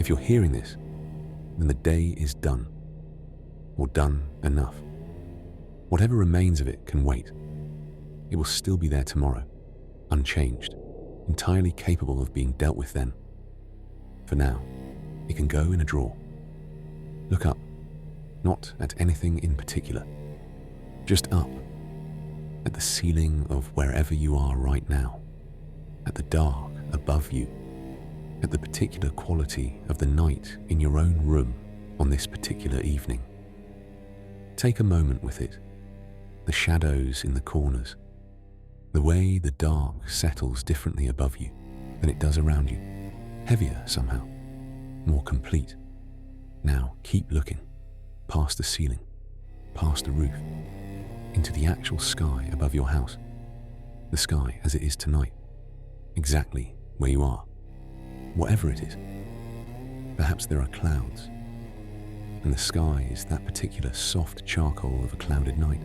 If you're hearing this, then the day is done, or done enough. Whatever remains of it can wait. It will still be there tomorrow, unchanged, entirely capable of being dealt with then. For now, it can go in a drawer. Look up, not at anything in particular, just up, at the ceiling of wherever you are right now, at the dark above you, at the particular quality of the night in your own room on this particular evening. Take a moment with it, the shadows in the corners, the way the dark settles differently above you than it does around you, heavier somehow, more complete. Now keep looking, past the ceiling, past the roof, into the actual sky above your house, the sky as it is tonight, exactly where you are, whatever it is. Perhaps there are clouds, and the sky is that particular soft charcoal of a clouded night,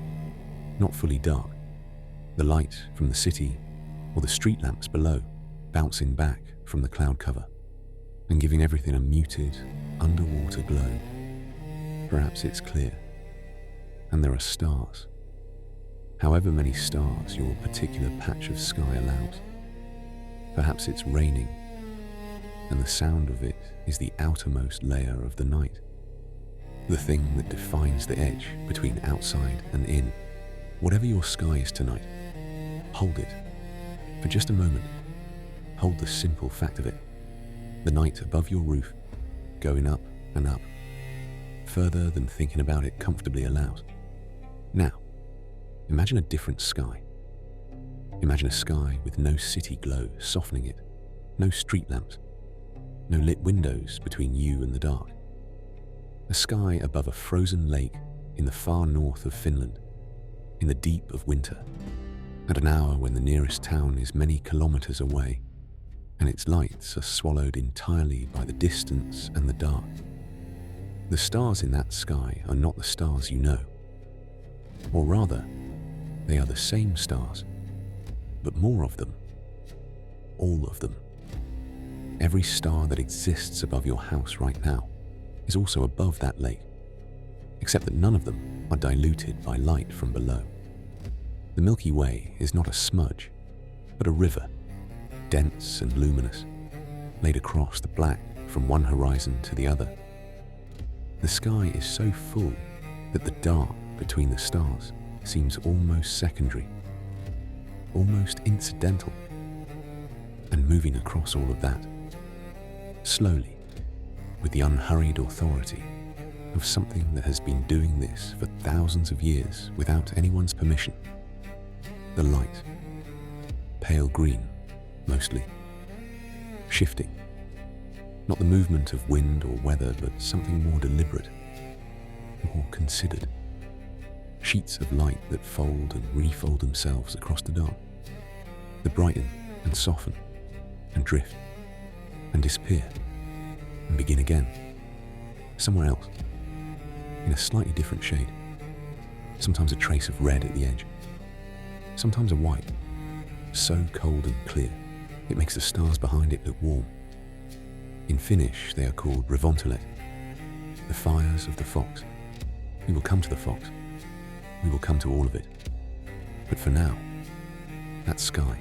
not fully dark, the light from the city or the street lamps below bouncing back from the cloud cover and giving everything a muted, underwater glow. Perhaps it's clear, and there are stars, however many stars your particular patch of sky allows. Perhaps it's raining, and the sound of it is the outermost layer of the night, the thing that defines the edge between outside and in. Whatever your sky is tonight, hold it for just a moment. Hold the simple fact of it, the night above your roof, going up and up, further than thinking about it comfortably allows. Now, imagine a different sky. Imagine a sky with no city glow softening it, no street lamps, no lit windows between you and the dark. A sky above a frozen lake in the far north of Finland, in the deep of winter, at an hour when the nearest town is many kilometers away, and its lights are swallowed entirely by the distance and the dark. The stars in that sky are not the stars you know, or rather, they are the same stars, but more of them, all of them. Every star that exists above your house right now is also above that lake, except that none of them are diluted by light from below. The Milky Way is not a smudge, but a river, dense and luminous, laid across the black from one horizon to the other. The sky is so full that the dark between the stars seems almost secondary, almost incidental, and moving across all of that, slowly, with the unhurried authority of something that has been doing this for thousands of years without anyone's permission. The light, pale green, mostly, shifting, not the movement of wind or weather, but something more deliberate, more considered. Sheets of light that fold and refold themselves across the dark, that brighten and soften and drift and disappear and begin again, somewhere else, in a slightly different shade, sometimes a trace of red at the edge, sometimes a white, so cold and clear it makes the stars behind it look warm. In Finnish they are called revered, the fires of the fox. We will come to the fox, we will come to all of it, but for now, that sky,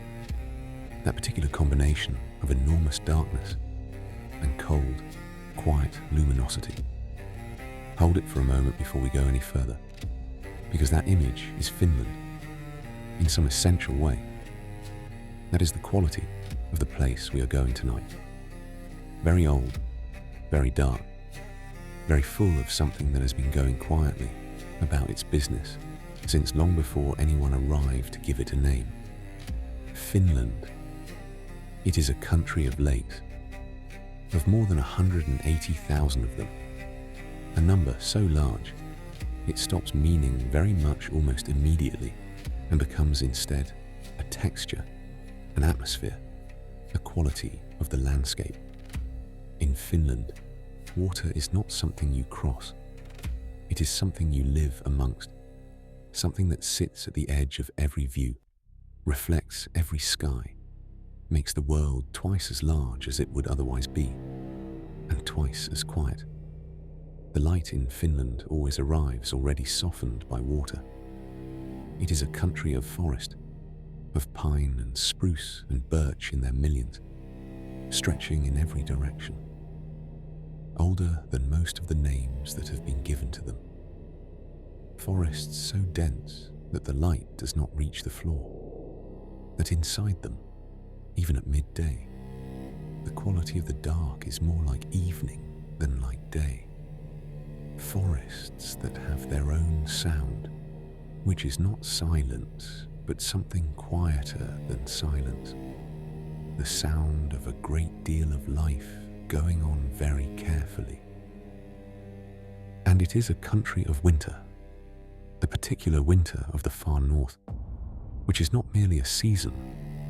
that particular combination of enormous darkness and cold, quiet luminosity. Hold it for a moment before we go any further, because that image is Finland in some essential way. That is the quality of the place we are going tonight. Very old, very dark, very full of something that has been going quietly about its business since long before anyone arrived to give it a name. Finland. It is a country of lakes, of more than 180,000 of them, a number so large it stops meaning very much almost immediately and becomes instead a texture, an atmosphere, a quality of the landscape. In Finland, water is not something you cross. It is something you live amongst, something that sits at the edge of every view, reflects every sky, makes the world twice as large as it would otherwise be. and twice as quiet. The light in Finland always arrives already softened by water. It is a country of forest, of pine and spruce and birch in their millions, stretching in every direction, older than most of the names that have been given to them. Forests so dense that the light does not reach the floor, that inside them, even at midday, the quality of the dark is more like evening than like day. Forests that have their own sound, which is not silence, but something quieter than silence. The sound of a great deal of life going on very carefully. And it is a country of winter, the particular winter of the far north, which is not merely a season,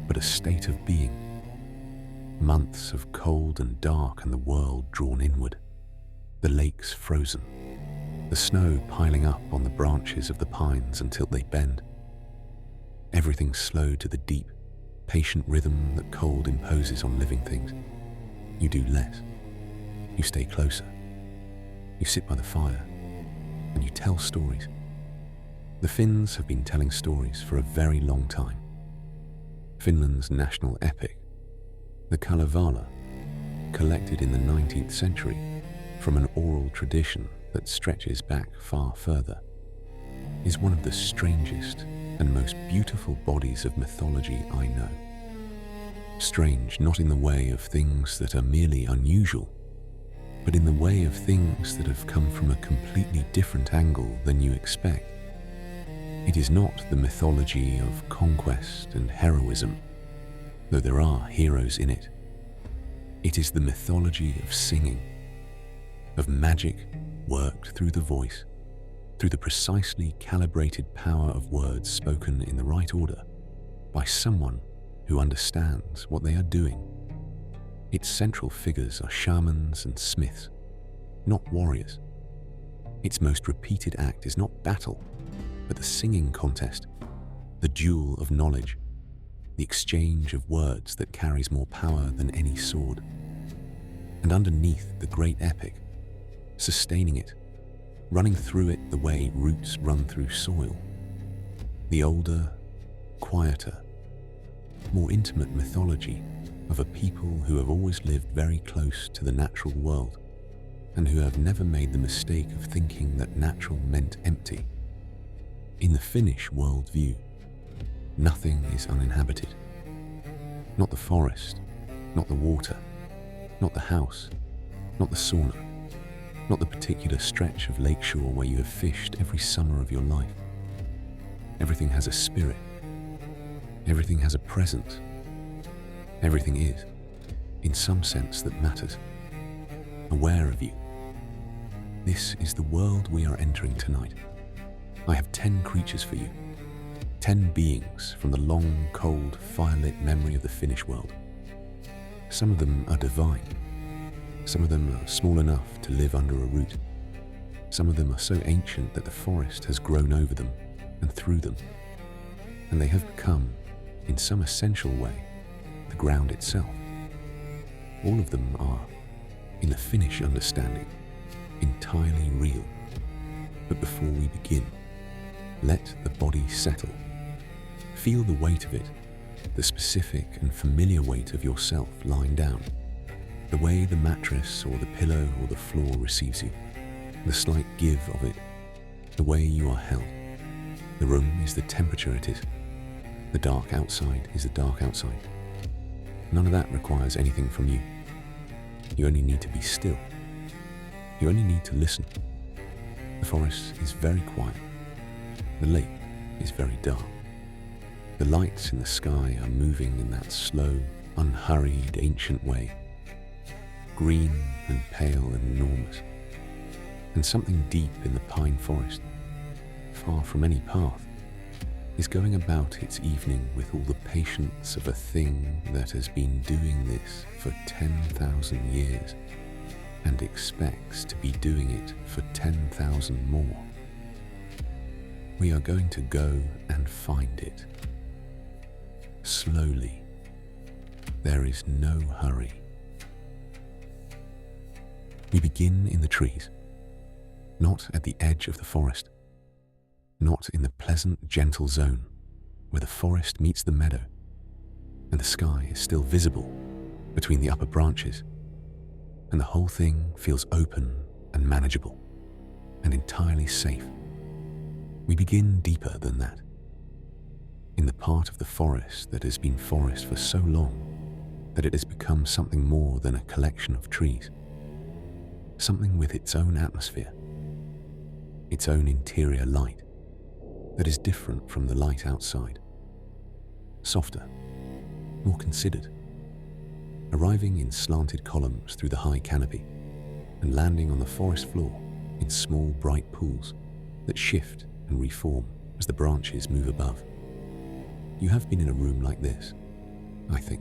but a state of being. Months of cold and dark and the world drawn inward, the lakes frozen, the snow piling up on the branches of the pines until they bend. Everything slowed to the deep, patient rhythm that cold imposes on living things. You do less. You stay closer. You sit by the fire, and you tell stories. The Finns have been telling stories for a very long time. Finland's national epic, the Kalevala, collected in the 19th century from an oral tradition that stretches back far further, is one of the strangest and most beautiful bodies of mythology I know. Strange not in the way of things that are merely unusual, but in the way of things that have come from a completely different angle than you expect. It is not the mythology of conquest and heroism, though there are heroes in it. It is the mythology of singing, of magic worked through the voice, through the precisely calibrated power of words spoken in the right order by someone who understands what they are doing. Its central figures are shamans and smiths, not warriors. Its most repeated act is not battle, but the singing contest, the duel of knowledge, the exchange of words that carries more power than any sword. And underneath the great epic, sustaining it, running through it the way roots run through soil, the older, quieter, more intimate mythology of a people who have always lived very close to the natural world and who have never made the mistake of thinking that natural meant empty. In the Finnish worldview, nothing is uninhabited. Not the forest, not the water, not the house, not the sauna, not the particular stretch of lakeshore where you have fished every summer of your life. Everything has a spirit. Everything has a presence. Everything is, in some sense that matters, aware of you. This is the world we are entering tonight. I have 10 creatures for you, 10 beings from the long, cold, fire-lit memory of the Finnish world. Some of them are divine. Some of them are small enough to live under a root. Some of them are so ancient that the forest has grown over them and through them, and they have become, in some essential way, the ground itself. All of them are, in the Finnish understanding, entirely real. But before we begin, let the body settle. Feel the weight of it, the specific and familiar weight of yourself lying down, the way the mattress or the pillow or the floor receives you, the slight give of it, the way you are held. The room is the temperature it is. The dark outside is the dark outside. None of that requires anything from you. You only need to be still. You only need to listen. The forest is very quiet. The lake is very dark. The lights in the sky are moving in that slow, unhurried, ancient way, green and pale and enormous. And something deep in the pine forest, far from any path, is going about its evening with all the patience of a thing that has been doing this for 10,000 years and expects to be doing it for 10,000 more. We are going to go and find it. Slowly. There is no hurry. We begin in the trees, not at the edge of the forest, not in the pleasant, gentle zone where the forest meets the meadow and the sky is still visible between the upper branches, and the whole thing feels open and manageable and entirely safe. We begin deeper than that, in the part of the forest that has been forest for so long that it has become something more than a collection of trees, something with its own atmosphere, its own interior light that is different from the light outside, softer, more considered, arriving in slanted columns through the high canopy and landing on the forest floor in small bright pools that shift and reform as the branches move above. You have been in a room like this, I think.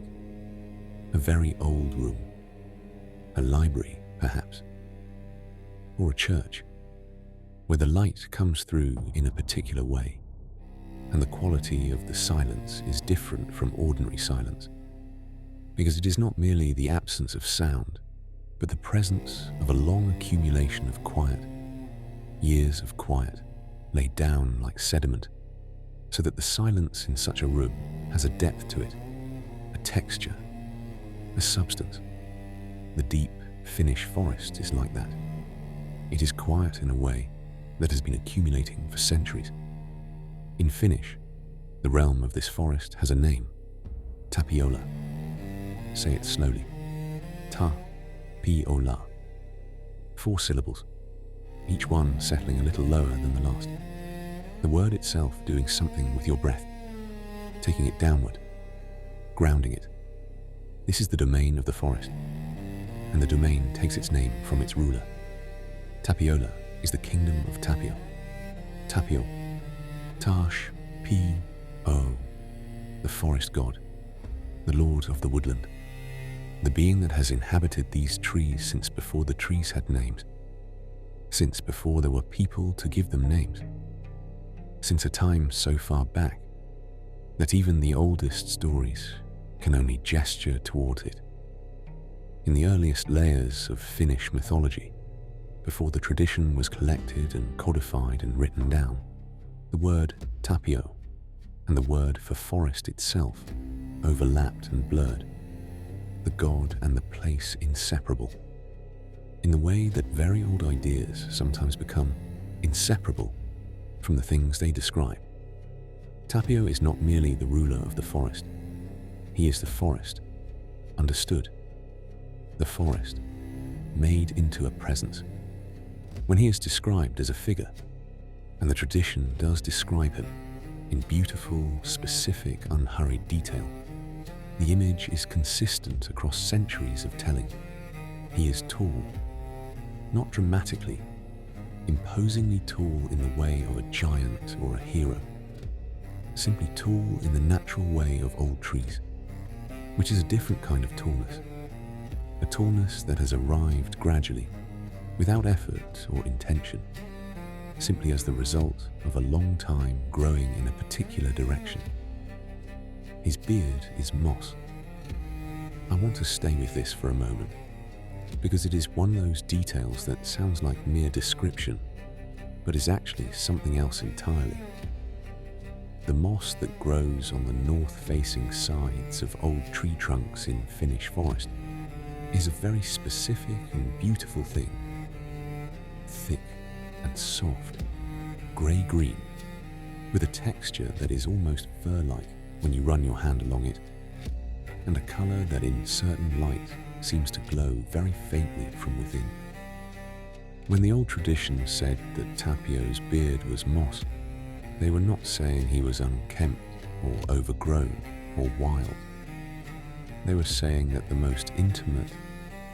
A very old room. A library, perhaps. Or a church, where the light comes through in a particular way, and the quality of the silence is different from ordinary silence, because it is not merely the absence of sound, but the presence of a long accumulation of quiet, years of quiet, laid down like sediment, so that the silence in such a room has a depth to it, a texture, a substance. The deep Finnish forest is like that. It is quiet in a way that has been accumulating for centuries. In Finnish, the realm of this forest has a name, Tapiola. Say it slowly. Ta-pi-ola. 4 syllables, each one settling a little lower than the last. The word itself doing something with your breath, taking it downward, grounding it. This is the domain of the forest, and the domain takes its name from its ruler. Tapiola is the kingdom of Tapio. Tapio, Tash, P-O, the forest god, the lord of the woodland, the being that has inhabited these trees since before the trees had names, since before there were people to give them names, since a time so far back that even the oldest stories can only gesture towards it. In the earliest layers of Finnish mythology, before the tradition was collected and codified and written down, the word Tapio and the word for forest itself overlapped and blurred, the god and the place inseparable, in the way that very old ideas sometimes become inseparable from the things they describe. Tapio is not merely the ruler of the forest. He is the forest, understood. The forest, made into a presence. When he is described as a figure, and the tradition does describe him in beautiful, specific, unhurried detail, the image is consistent across centuries of telling. He is tall, not dramatically, imposingly tall in the way of a giant or a hero, simply tall in the natural way of old trees, which is a different kind of tallness, a tallness that has arrived gradually, without effort or intention, simply as the result of a long time growing in a particular direction. His beard is moss. I want to stay with this for a moment, because it is one of those details that sounds like mere description, but is actually something else entirely. The moss that grows on the north-facing sides of old tree trunks in Finnish forest is a very specific and beautiful thing. Thick and soft, grey-green, with a texture that is almost fur-like when you run your hand along it, and a colour that in certain light seems to glow very faintly from within. When the old tradition said that Tapio's beard was moss, they were not saying he was unkempt or overgrown or wild. They were saying that the most intimate,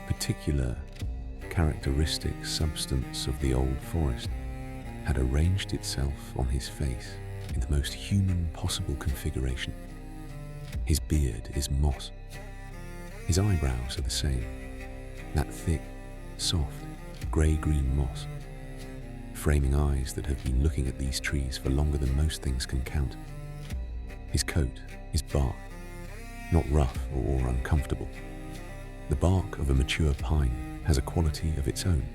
particular, characteristic substance of the old forest had arranged itself on his face in the most human possible configuration. His beard is moss. His eyebrows are the same, that thick, soft, grey-green moss, framing eyes that have been looking at these trees for longer than most things can count. His coat is bark, not rough or uncomfortable. The bark of a mature pine, has a quality of its own,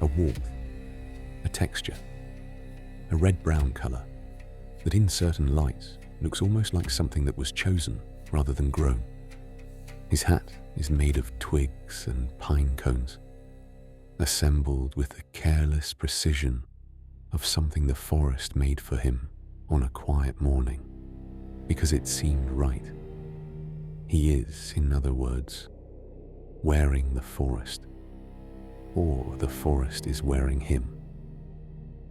a warmth, a texture, a red-brown colour that in certain lights looks almost like something that was chosen rather than grown. His hat is made of twigs and pine cones, assembled with the careless precision of something the forest made for him on a quiet morning, because it seemed right. He is, in other words, wearing the forest, or the forest is wearing him.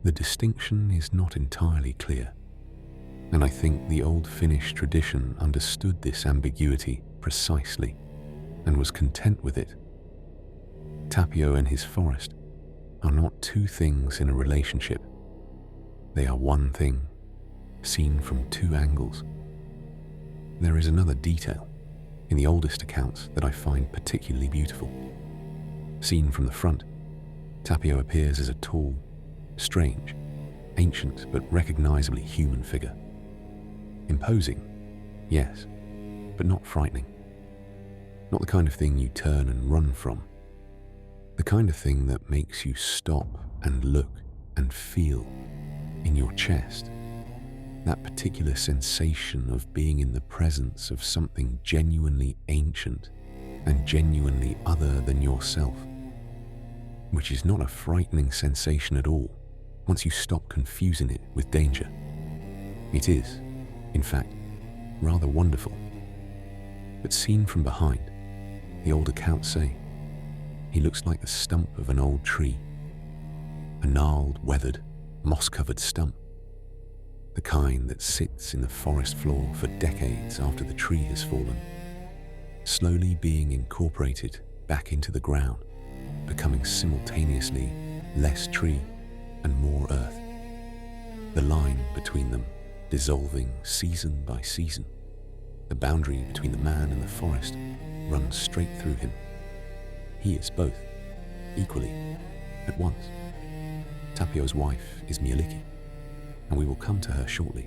The distinction is not entirely clear, and I think the old Finnish tradition understood this ambiguity precisely and was content with it. Tapio and his forest are not two things in a relationship. They are one thing, seen from two angles. There is another detail in the oldest accounts that I find particularly beautiful. Seen from the front, Tapio appears as a tall, strange, ancient but recognizably human figure. Imposing, yes, but not frightening. Not the kind of thing you turn and run from. The kind of thing that makes you stop and look and feel in your chest. That particular sensation of being in the presence of something genuinely ancient and genuinely other than yourself, which is not a frightening sensation at all once you stop confusing it with danger. It is, in fact, rather wonderful. But seen from behind, the old accounts say, he looks like the stump of an old tree, a gnarled, weathered, moss-covered stump, the kind that sits in the forest floor for decades after the tree has fallen, slowly being incorporated back into the ground, becoming simultaneously less tree and more earth, the line between them dissolving season by season. The boundary between the man and the forest runs straight through him. He is both, equally, at once. Tapio's wife is Mielikki, and we will come to her shortly.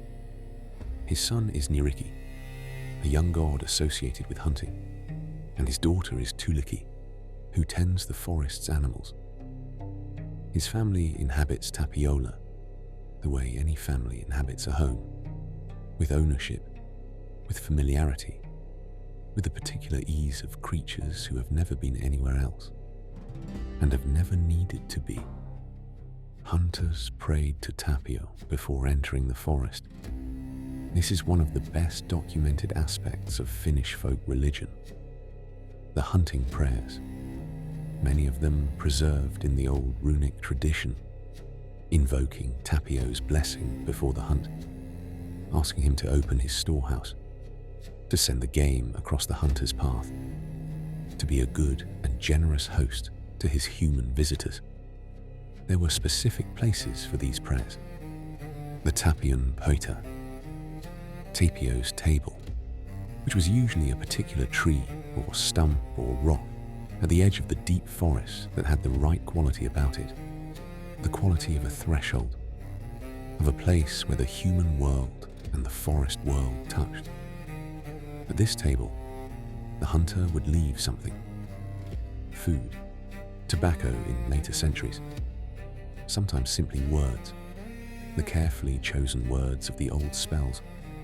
His son is Niriki, a young god associated with hunting, and his daughter is Tulikettu, who tends the forest's animals. His family inhabits Tapiola, the way any family inhabits a home, with ownership, with familiarity, with the particular ease of creatures who have never been anywhere else, and have never needed to be. Hunters prayed to Tapio before entering the forest. This is one of the best documented aspects of Finnish folk religion. The hunting prayers, many of them preserved in the old runic tradition, invoking Tapio's blessing before the hunt, asking him to open his storehouse, to send the game across the hunter's path, to be a good and generous host to his human visitors. There were specific places for these prayers. The Tapion Poita, Tapio's table, which was usually a particular tree or stump or rock at the edge of the deep forest that had the right quality about it, the quality of a threshold, of a place where the human world and the forest world touched. At this table, the hunter would leave something. Food, tobacco in later centuries, sometimes simply words, the carefully chosen words of the old spells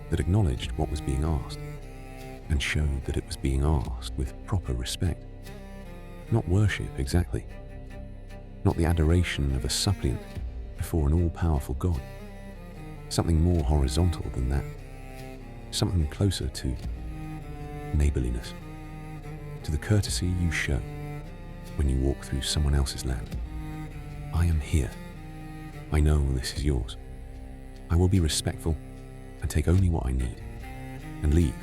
that acknowledged what was being asked and showed that it was being asked with proper respect. Not worship exactly, not the adoration of a suppliant before an all-powerful god. Something more horizontal than that, something closer to neighborliness, to the courtesy you show when you walk through someone else's land. I am here. I know this is yours. I will be respectful and take only what I need, and leave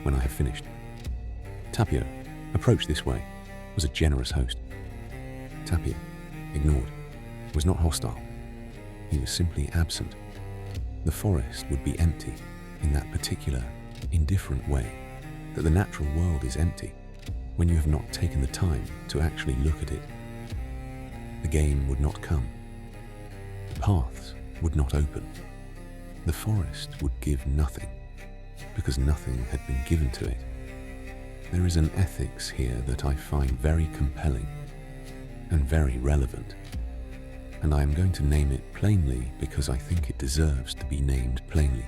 when I have finished. Tapio, approached this way, was a generous host. Tapio, ignored, was not hostile. He was simply absent. The forest would be empty in that particular, indifferent way that the natural world is empty when you have not taken the time to actually look at it. The game would not come. Paths would not open. The forest would give nothing, because nothing had been given to it. There is an ethics here that I find very compelling and very relevant, and I am going to name it plainly because I think it deserves to be named plainly.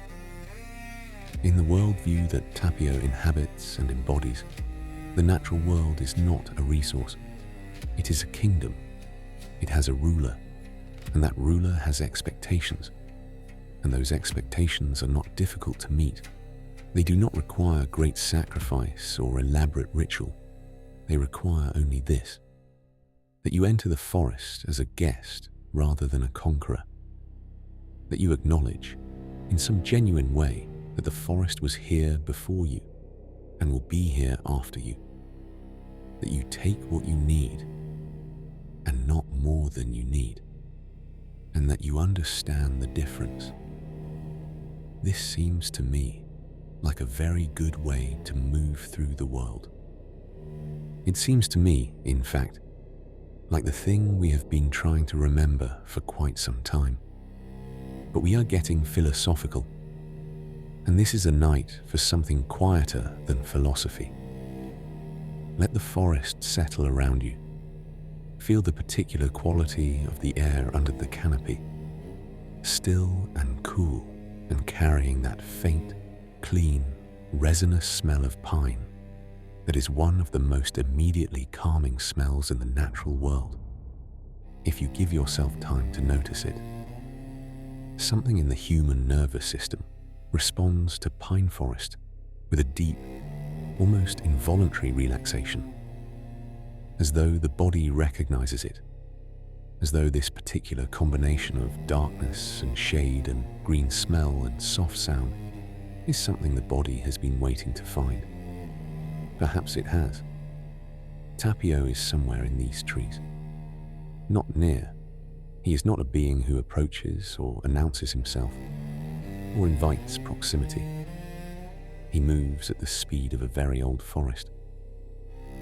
In the worldview that Tapio inhabits and embodies, the natural world is not a resource. It is a kingdom. It has a ruler, and that ruler has expectations, and those expectations are not difficult to meet. They do not require great sacrifice or elaborate ritual. They require only this: that you enter the forest as a guest rather than a conqueror, that you acknowledge, in some genuine way, that the forest was here before you and will be here after you, that you take what you need and not more than you need, and that you understand the difference. This seems to me like a very good way to move through the world. It seems to me, in fact, like the thing we have been trying to remember for quite some time. But we are getting philosophical, and this is a night for something quieter than philosophy. Let the forest settle around you. Feel the particular quality of the air under the canopy, still and cool and carrying that faint, clean, resinous smell of pine that is one of the most immediately calming smells in the natural world, if you give yourself time to notice it. Something in the human nervous system responds to pine forest with a deep, almost involuntary relaxation, as though the body recognizes it, as though this particular combination of darkness and shade and green smell and soft sound is something the body has been waiting to find. Perhaps it has. Tapio is somewhere in these trees. Not near. He is not a being who approaches or announces himself or invites proximity. He moves at the speed of a very old forest,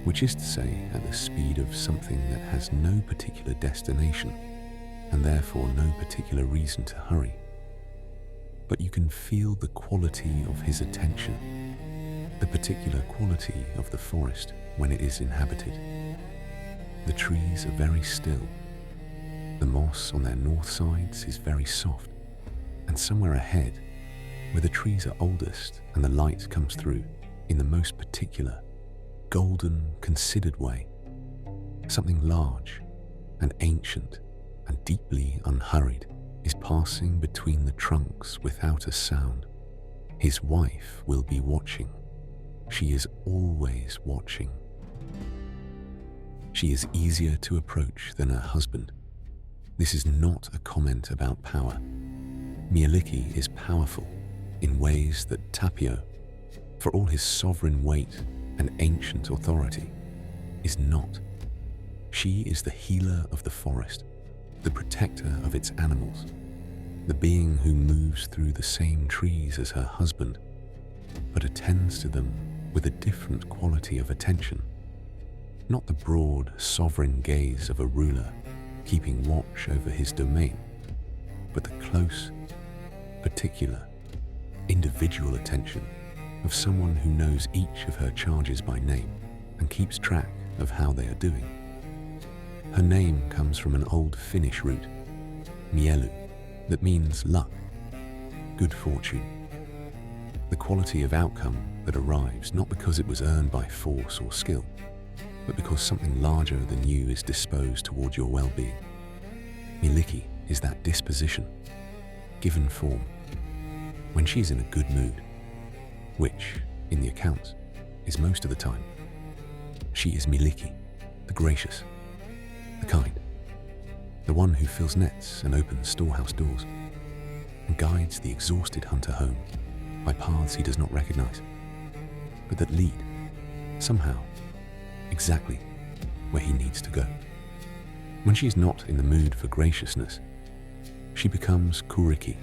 which is to say at the speed of something that has no particular destination and therefore no particular reason to hurry. But you can feel the quality of his attention, the particular quality of the forest when it is inhabited. The trees are very still. The moss on their north sides is very soft, and somewhere ahead, where the trees are oldest and the light comes through in the most particular, golden, considered way, something large and ancient and deeply unhurried is passing between the trunks without a sound. His wife will be watching. She is always watching. She is easier to approach than her husband. This is not a comment about power. Mielikki is powerful in ways that Tapio, for all his sovereign weight and ancient authority, is not. She is the healer of the forest, the protector of its animals, the being who moves through the same trees as her husband, but attends to them with a different quality of attention, not the broad, sovereign gaze of a ruler keeping watch over his domain, but the close, particular, individual attention of someone who knows each of her charges by name and keeps track of how they are doing. Her name comes from an old Finnish root, mielu, that means luck, good fortune, the quality of outcome that arrives not because it was earned by force or skill, but because something larger than you is disposed toward your well-being. Mielikki is that disposition, given form, when she's in a good mood, which, in the accounts, is most of the time. She is Mielikki, the gracious, the kind, the one who fills nets and opens storehouse doors, and guides the exhausted hunter home by paths he does not recognize, but that lead, somehow, exactly where he needs to go. When she is not in the mood for graciousness, she becomes Kuriki,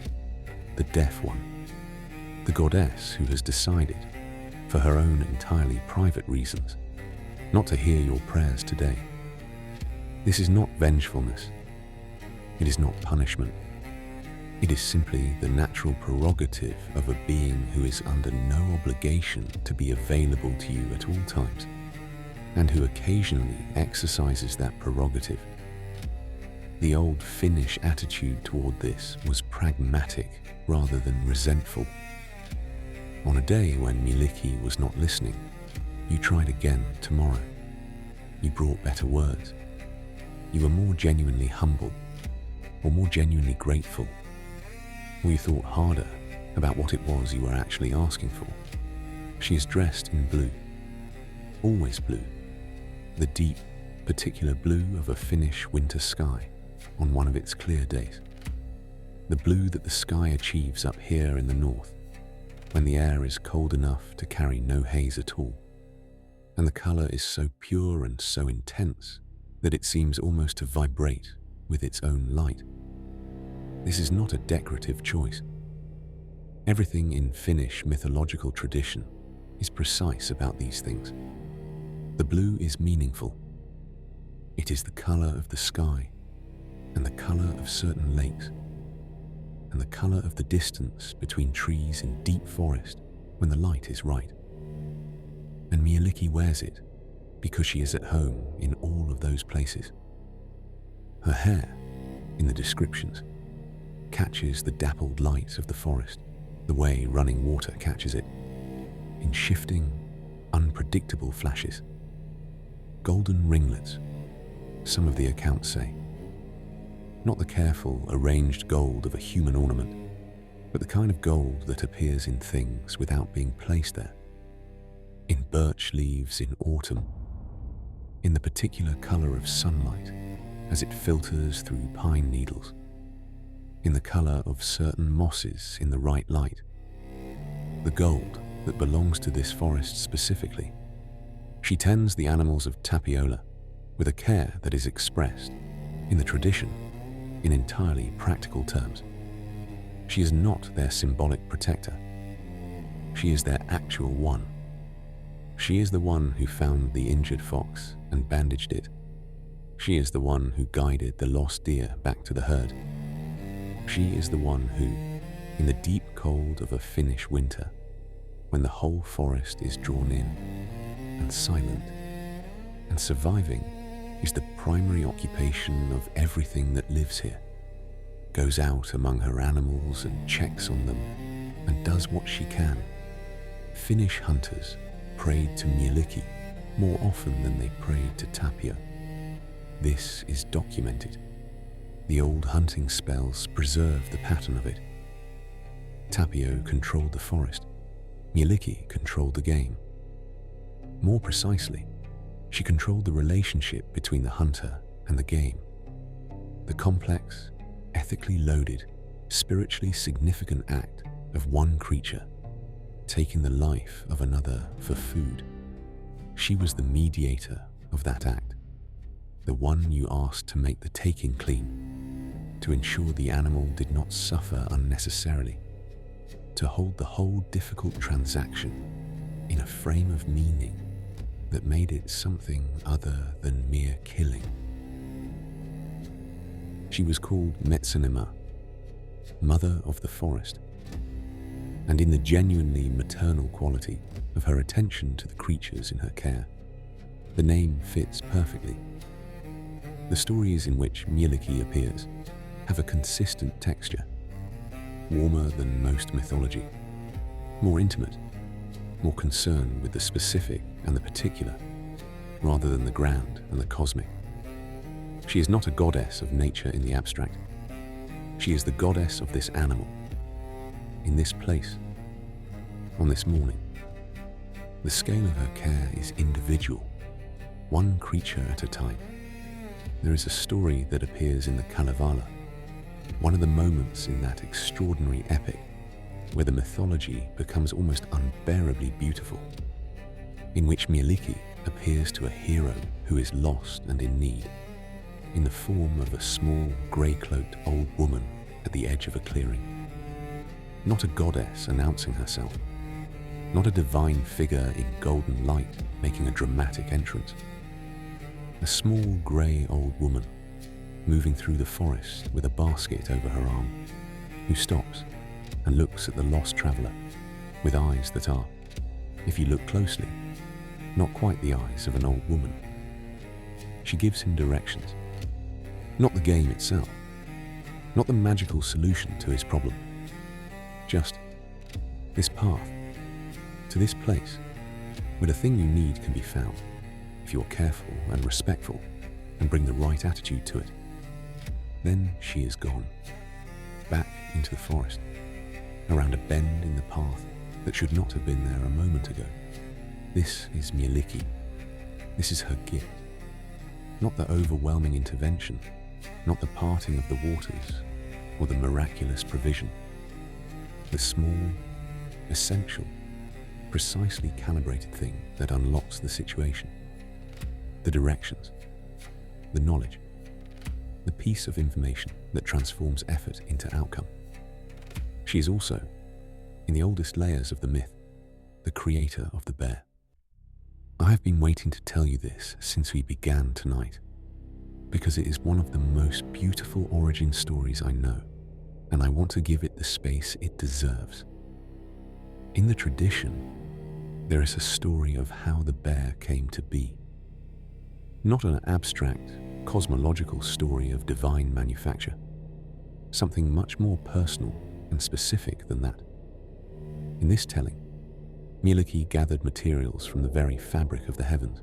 the deaf one, the goddess who has decided, for her own entirely private reasons, not to hear your prayers today. This is not vengefulness. It is not punishment. It is simply the natural prerogative of a being who is under no obligation to be available to you at all times, and who occasionally exercises that prerogative. The old Finnish attitude toward this was pragmatic rather than resentful. On a day when Mielikki was not listening, you tried again tomorrow. You brought better words. You were more genuinely humble, or more genuinely grateful, or you thought harder about what it was you were actually asking for. She is dressed in blue, always blue, the deep, particular blue of a Finnish winter sky on one of its clear days. The blue that the sky achieves up here in the north, when the air is cold enough to carry no haze at all, and the colour is so pure and so intense that it seems almost to vibrate with its own light. This is not a decorative choice. Everything in Finnish mythological tradition is precise about these things. The blue is meaningful. It is the colour of the sky, and the colour of certain lakes, and the colour of the distance between trees in deep forest when the light is right. And Mielikki wears it because she is at home in all of those places. Her hair, in the descriptions, catches the dappled light of the forest the way running water catches it, in shifting, unpredictable flashes. Golden ringlets, some of the accounts say. Not the careful, arranged gold of a human ornament, but the kind of gold that appears in things without being placed there. In birch leaves in autumn, in the particular colour of sunlight as it filters through pine needles, in the colour of certain mosses in the right light. The gold that belongs to this forest specifically. She tends the animals of Tapio with a care that is expressed, in the tradition, in entirely practical terms. She is not their symbolic protector. She is their actual one. She is the one who found the injured fox and bandaged it. She is the one who guided the lost deer back to the herd. She is the one who, in the deep cold of a Finnish winter, when the whole forest is drawn in and silent and surviving is the primary occupation of everything that lives here, goes out among her animals and checks on them and does what she can. Finnish hunters prayed to Mielikki more often than they prayed to Tapio. This is documented. The old hunting spells preserve the pattern of it. Tapio controlled the forest. Mielikki controlled the game. More precisely, she controlled the relationship between the hunter and the game. The complex, ethically loaded, spiritually significant act of one creature taking the life of another for food. She was the mediator of that act, the one you asked to make the taking clean, to ensure the animal did not suffer unnecessarily, to hold the whole difficult transaction in a frame of meaning that made it something other than mere killing. She was called Metsanema, Mother of the Forest, and in the genuinely maternal quality of her attention to the creatures in her care, the name fits perfectly. The stories in which Mielikki appears have a consistent texture, warmer than most mythology, more intimate, more concerned with the specific and the particular, rather than the grand and the cosmic. She is not a goddess of nature in the abstract. She is the goddess of this animal, in this place, on this morning. The scale of her care is individual, one creature at a time. There is a story that appears in the Kalevala, one of the moments in that extraordinary epic where the mythology becomes almost unbearably beautiful, in which Mielikki appears to a hero who is lost and in need, in the form of a small, grey-cloaked old woman at the edge of a clearing. Not a goddess announcing herself, not a divine figure in golden light making a dramatic entrance. A small, grey old woman moving through the forest with a basket over her arm, who stops and looks at the lost traveller with eyes that are, if you look closely, not quite the eyes of an old woman. She gives him directions. Not the game itself, not the magical solution to his problem. Just this path to this place where the thing you need can be found if you're careful and respectful and bring the right attitude to it. Then she is gone, back into the forest, around a bend in the path that should not have been there a moment ago. This is Mielikki. This is her gift. Not the overwhelming intervention, not the parting of the waters or the miraculous provision. The small, essential, precisely calibrated thing that unlocks the situation. The directions, the knowledge, the piece of information that transforms effort into outcome. She is also, in the oldest layers of the myth, the creator of the bear. I have been waiting to tell you this since we began tonight, because it is one of the most beautiful origin stories I know, and I want to give it the space it deserves. In the tradition, there is a story of how the bear came to be. Not an abstract, cosmological story of divine manufacture. Something much more personal and specific than that. In this telling, Mielikki gathered materials from the very fabric of the heavens,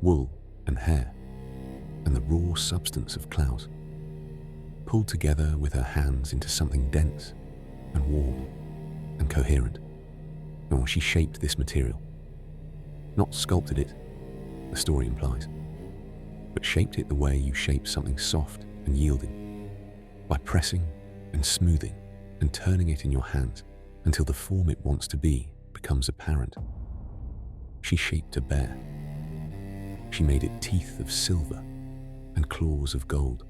wool and hair, and the raw substance of clouds, pulled together with her hands into something dense and warm and coherent. Or she shaped this material. Not sculpted it, the story implies, but shaped it the way you shape something soft and yielding, by pressing and smoothing and turning it in your hands until the form it wants to be becomes apparent. She shaped a bear. She made it teeth of silver and claws of gold.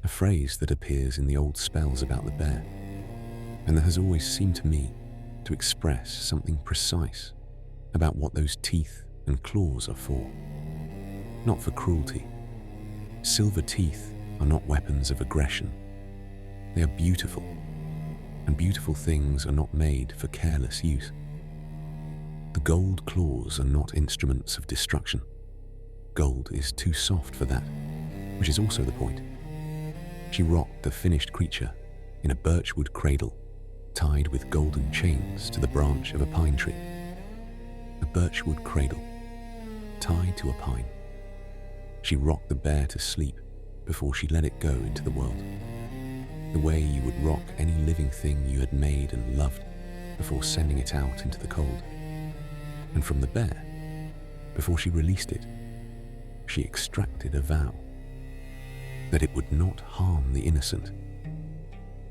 A phrase that appears in the old spells about the bear, and that has always seemed to me to express something precise about what those teeth and claws are for. Not for cruelty. Silver teeth are not weapons of aggression. They are beautiful, and beautiful things are not made for careless use. The gold claws are not instruments of destruction. Gold is too soft for that, which is also the point. She rocked the finished creature in a birchwood cradle, tied with golden chains to the branch of a pine tree. A birchwood cradle, tied to a pine. She rocked the bear to sleep before she let it go into the world. The way you would rock any living thing you had made and loved before sending it out into the cold. And from the bear, before she released it, she extracted a vow that it would not harm the innocent,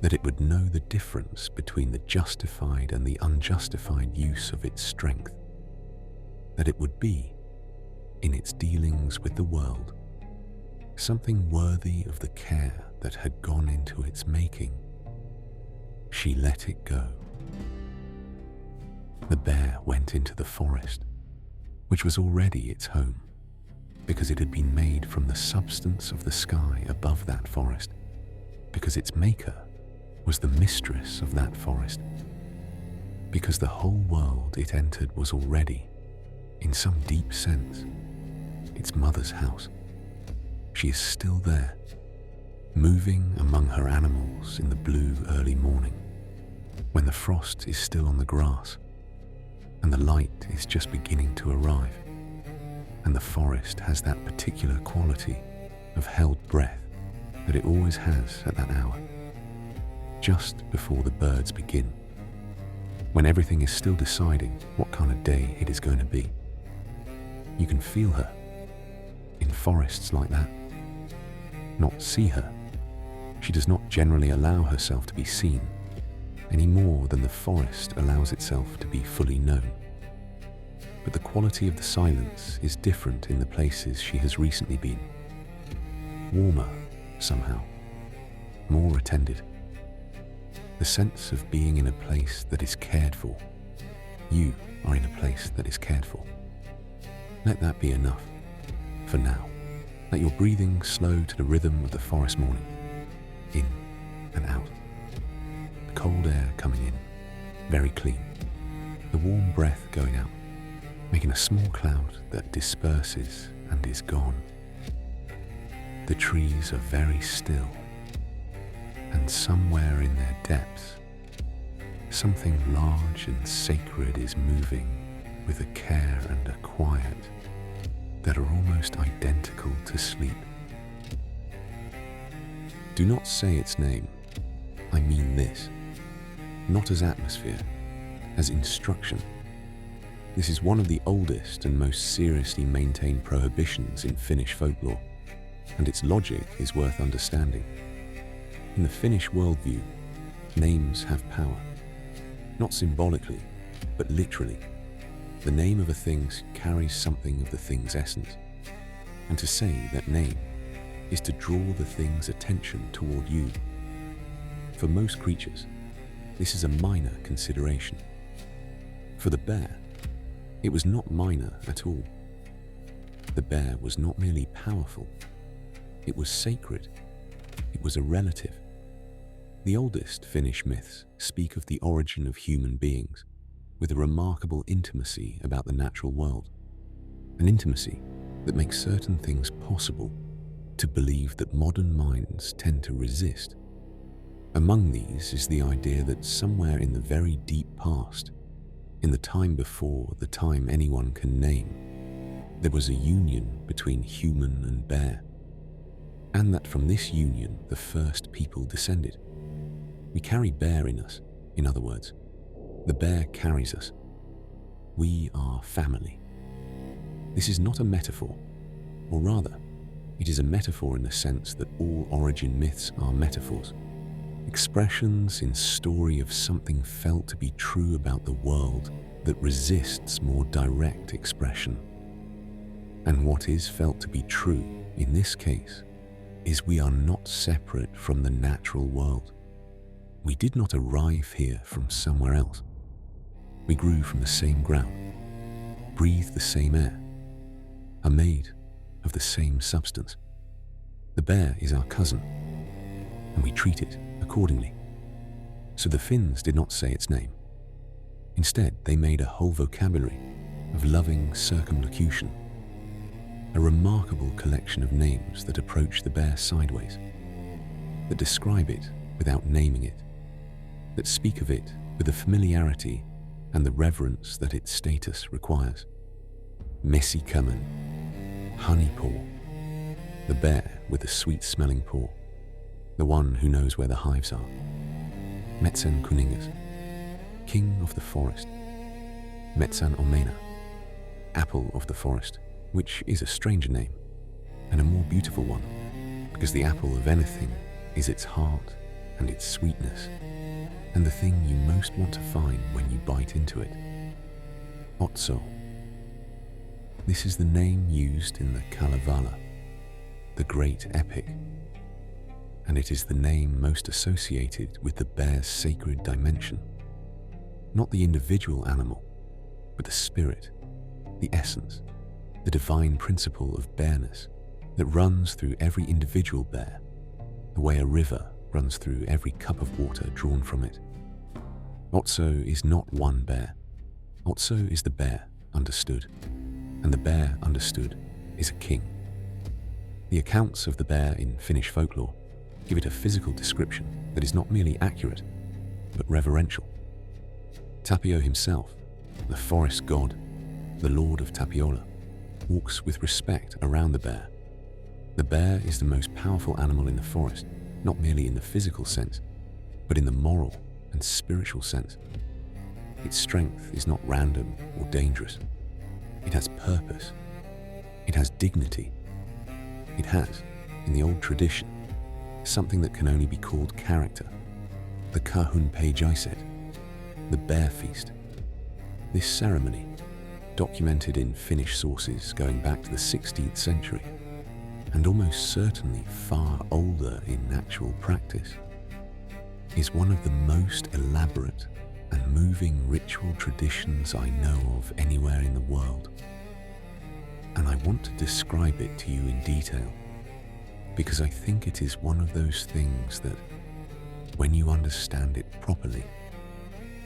that it would know the difference between the justified and the unjustified use of its strength, that it would be, in its dealings with the world, something worthy of the care that had gone into its making. She let it go. The bear went into the forest, which was already its home, because it had been made from the substance of the sky above that forest, because its maker was the mistress of that forest, because the whole world it entered was already, in some deep sense, its mother's house. She is still there, moving among her animals in the blue early morning, when the frost is still on the grass, and the light is just beginning to arrive, and the forest has that particular quality of held breath that it always has at that hour, just before the birds begin, when everything is still deciding what kind of day it is going to be. You can feel her in forests like that, not see her. She does not generally allow herself to be seen, any more than the forest allows itself to be fully known. But the quality of the silence is different in the places she has recently been. Warmer, somehow, more attended. The sense of being in a place that is cared for. You are in a place that is cared for. Let that be enough, for now. Let your breathing slow to the rhythm of the forest morning, in and out. The cold air coming in, very clean. The warm breath going out, making a small cloud that disperses and is gone. The trees are very still, and somewhere in their depths, something large and sacred is moving with a care and a quiet that are almost identical to sleep. Do not say its name. I mean this, not as atmosphere, as instruction. This is one of the oldest and most seriously maintained prohibitions in Finnish folklore, and its logic is worth understanding. In the Finnish worldview, names have power, not symbolically, but literally. The name of a thing carries something of the thing's essence, and to say that name is to draw the thing's attention toward you. For most creatures, this is a minor consideration. For the bear, it was not minor at all. The bear was not merely powerful, it was sacred. It was a relative. The oldest Finnish myths speak of the origin of human beings, with a remarkable intimacy about the natural world, an intimacy that makes certain things possible to believe that modern minds tend to resist. Among these is the idea that somewhere in the very deep past, in the time before the time anyone can name, there was a union between human and bear, and that from this union the first people descended. We carry bear in us, in other words. The bear carries us. We are family. This is not a metaphor, or rather, it is a metaphor in the sense that all origin myths are metaphors, expressions in story of something felt to be true about the world that resists more direct expression. And what is felt to be true, in this case, is we are not separate from the natural world. We did not arrive here from somewhere else. We grew from the same ground, breathed the same air, are made of the same substance. The bear is our cousin, and we treat it accordingly. So the Finns did not say its name. Instead, they made a whole vocabulary of loving circumlocution, a remarkable collection of names that approach the bear sideways, that describe it without naming it, that speak of it with the familiarity and the reverence that its status requires. Messikummen, honey paw, the bear with the sweet-smelling paw, the one who knows where the hives are. Metsan kuningas, king of the forest. Metsan omena, apple of the forest, which is a stranger name, and a more beautiful one, because the apple of anything is its heart and its sweetness, and the thing you most want to find when you bite into it. Otso. This is the name used in the Kalevala, the great epic, and it is the name most associated with the bear's sacred dimension. Not the individual animal, but the spirit, the essence, the divine principle of bearness that runs through every individual bear, the way a river runs through every cup of water drawn from it. Otso is not one bear. Otso is the bear understood, and the bear understood is a king. The accounts of the bear in Finnish folklore give it a physical description that is not merely accurate, but reverential. Tapio himself, the forest god, the lord of Tapiola, walks with respect around the bear. The bear is the most powerful animal in the forest, not merely in the physical sense, but in the moral and spiritual sense. Its strength is not random or dangerous. It has purpose. It has dignity. It has, in the old tradition, something that can only be called character, the kahun pejaiset, the bear feast. This ceremony, documented in Finnish sources going back to the 16th century, and almost certainly far older in actual practice, is one of the most elaborate and moving ritual traditions I know of anywhere in the world. And I want to describe it to you in detail, because I think it is one of those things that, when you understand it properly,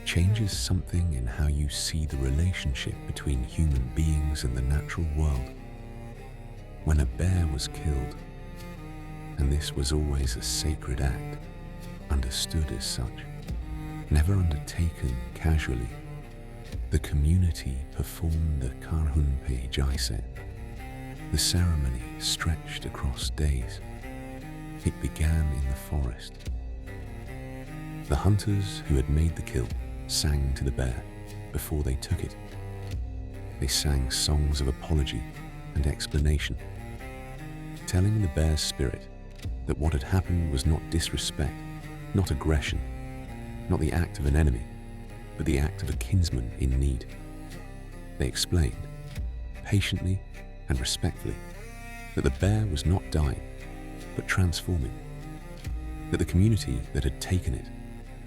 changes something in how you see the relationship between human beings and the natural world. When a bear was killed, and this was always a sacred act, understood as such, never undertaken casually, the community performed the karhunpei jaise. The ceremony stretched across days. It began in the forest. The hunters who had made the kill sang to the bear before they took it. They sang songs of apology and explanation, telling the bear's spirit that what had happened was not disrespect, not aggression, not the act of an enemy, but the act of a kinsman in need. They explained, patiently and respectfully, that the bear was not dying, but transforming, that the community that had taken it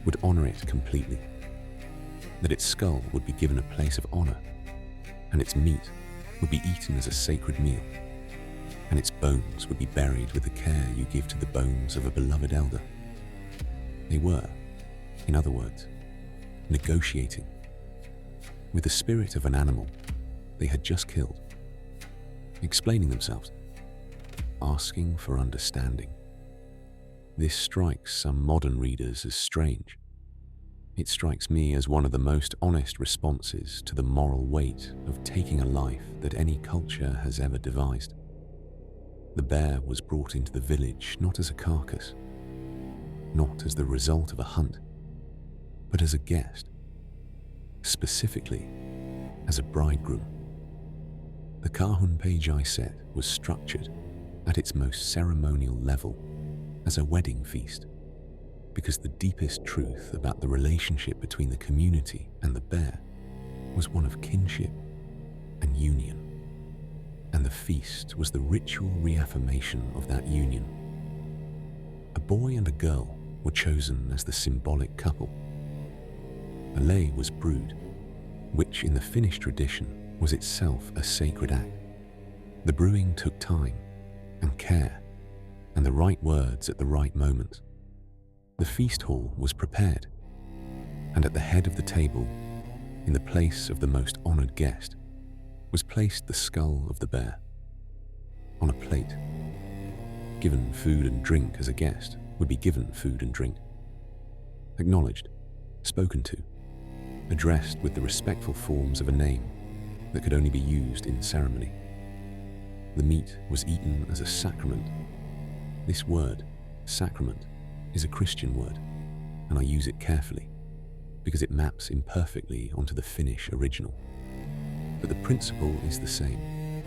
would honor it completely, that its skull would be given a place of honor, and its meat would be eaten as a sacred meal, and its bones would be buried with the care you give to the bones of a beloved elder. They were, in other words, negotiating with the spirit of an animal they had just killed, explaining themselves, asking for understanding. This strikes some modern readers as strange. It strikes me as one of the most honest responses to the moral weight of taking a life that any culture has ever devised. The bear was brought into the village not as a carcass, not as the result of a hunt, but as a guest, specifically as a bridegroom. The karhunpei jaise was structured at its most ceremonial level as a wedding feast, because the deepest truth about the relationship between the community and the bear was one of kinship and union, and the feast was the ritual reaffirmation of that union. A boy and a girl were chosen as the symbolic couple. A lei was brewed, which in the Finnish tradition was itself a sacred act. The brewing took time and care and the right words at the right moment. The feast hall was prepared, and at the head of the table, in the place of the most honored guest, was placed the skull of the bear. On a plate, given food and drink as a guest would be given food and drink. Acknowledged, spoken to, addressed with the respectful forms of a name that could only be used in ceremony. The meat was eaten as a sacrament. This word, sacrament, is a Christian word, and I use it carefully because it maps imperfectly onto the Finnish original. But the principle is the same.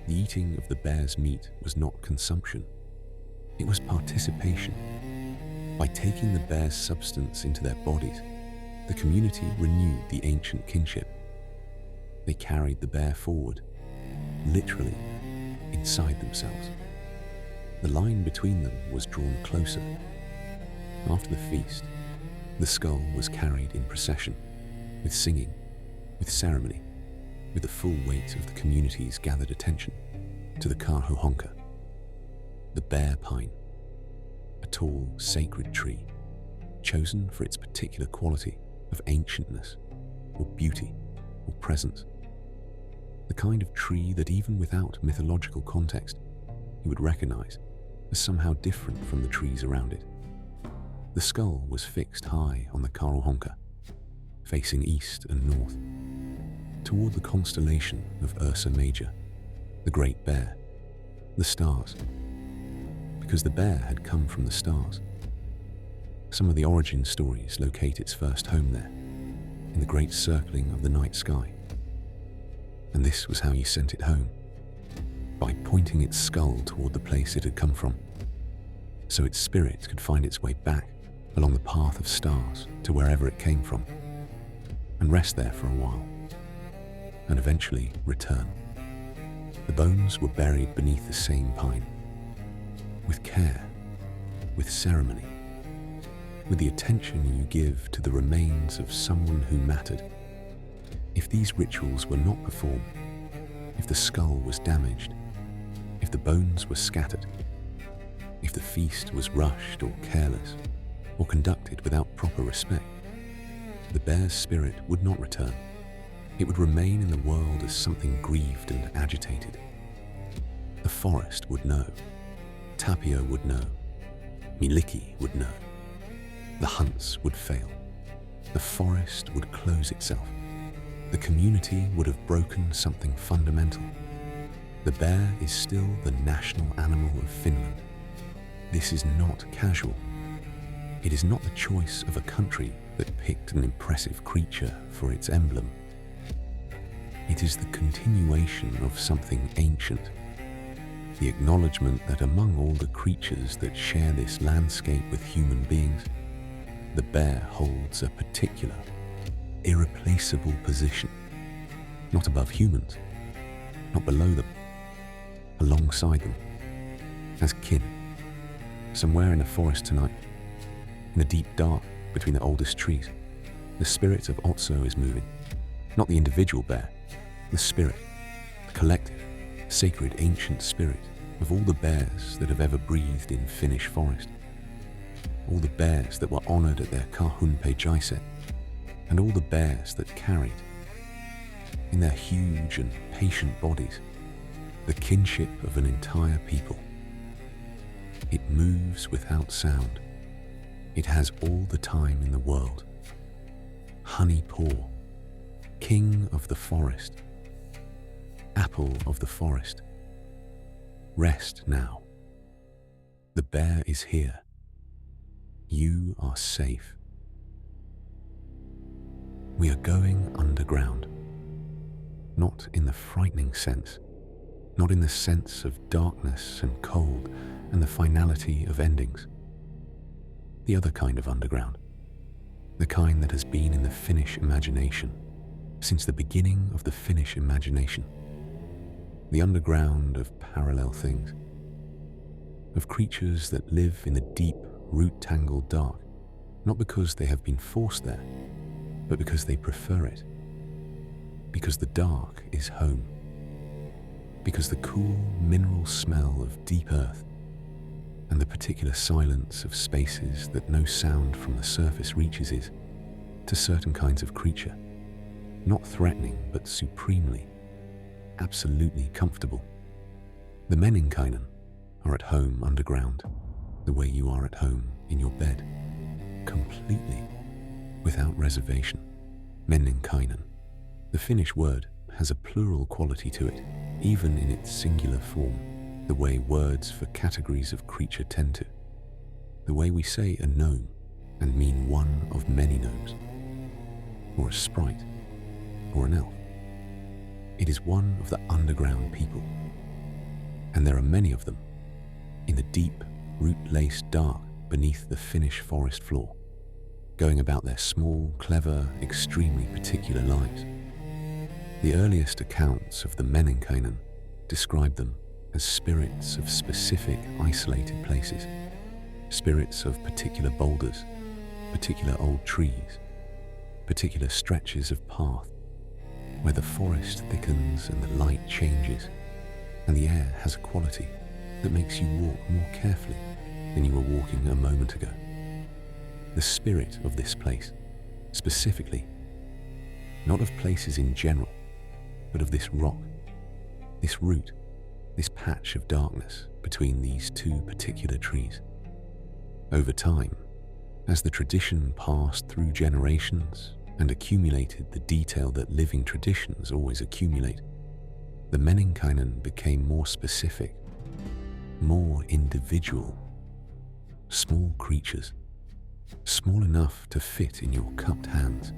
The eating of the bear's meat was not consumption. It was participation. By taking the bear's substance into their bodies, the community renewed the ancient kinship. They carried the bear forward, literally, inside themselves. The line between them was drawn closer. After the feast, the skull was carried in procession, with singing, with ceremony, with the full weight of the community's gathered attention, to the karhuhonka, the bear pine, a tall, sacred tree, chosen for its particular quality of ancientness, or beauty, or presence. The kind of tree that even without mythological context, you would recognize as somehow different from the trees around it. The skull was fixed high on the karhuhonka, facing east and north, toward the constellation of Ursa Major, the Great Bear, the stars, because the bear had come from the stars. Some of the origin stories locate its first home there, in the great circling of the night sky. And this was how you sent it home, by pointing its skull toward the place it had come from, so its spirit could find its way back along the path of stars to wherever it came from, and rest there for a while, and eventually return. The bones were buried beneath the same pine, with care, with ceremony, with the attention you give to the remains of someone who mattered. If these rituals were not performed, if the skull was damaged, if the bones were scattered, if the feast was rushed or careless, or conducted without proper respect, The bear's spirit would not return. It would remain in the world as something grieved and agitated. The forest would know. Tapio would know. Mielikki would know. The hunts would fail. The forest would close itself. The community would have broken something fundamental. The bear is still the national animal of Finland. This is not casual. It is not the choice of a country that picked an impressive creature for its emblem. It is the continuation of something ancient. The acknowledgement that among all the creatures that share this landscape with human beings, the bear holds a particular, irreplaceable position, not above humans, not below them, alongside them, as kin. Somewhere in the forest tonight, in the deep dark between the oldest trees, the spirit of Otso is moving. Not the individual bear, the spirit, the collective, sacred ancient spirit of all the bears that have ever breathed in Finnish forest. All the bears that were honoured at their kahunpejaiset, and all the bears that carried, in their huge and patient bodies, the kinship of an entire people. It moves without sound. It has all the time in the world. Honey paw, king of the forest, apple of the forest. Rest now. The bear is here. You are safe. We are going underground. Not in the frightening sense, not in the sense of darkness and cold and the finality of endings. The other kind of underground, the kind that has been in the Finnish imagination since the beginning of the Finnish imagination. The underground of parallel things, of creatures that live in the deep, root-tangled dark, not because they have been forced there, but because they prefer it. Because the dark is home. Because the cool, mineral smell of deep earth and the particular silence of spaces that no sound from the surface reaches is, to certain kinds of creature, not threatening but supremely, absolutely comfortable. The Menninkäinen are at home underground, the way you are at home in your bed, completely, without reservation. Menninkäinen. The Finnish word has a plural quality to it, even in its singular form, the way words for categories of creature tend to. The way we say a gnome and mean one of many gnomes, or a sprite, or an elf. It is one of the underground people, and there are many of them, in the deep, root-laced dark beneath the Finnish forest floor, going about their small, clever, extremely particular lives. The earliest accounts of the Menninkäinen describe them as spirits of specific, isolated places, spirits of particular boulders, particular old trees, particular stretches of path, where the forest thickens and the light changes, and the air has a quality that makes you walk more carefully than you were walking a moment ago. The spirit of this place, specifically, not of places in general, but of this rock, this root, this patch of darkness between these two particular trees. Over time, as the tradition passed through generations and accumulated the detail that living traditions always accumulate, the Menninkäinen became more specific, more individual. Small creatures, small enough to fit in your cupped hands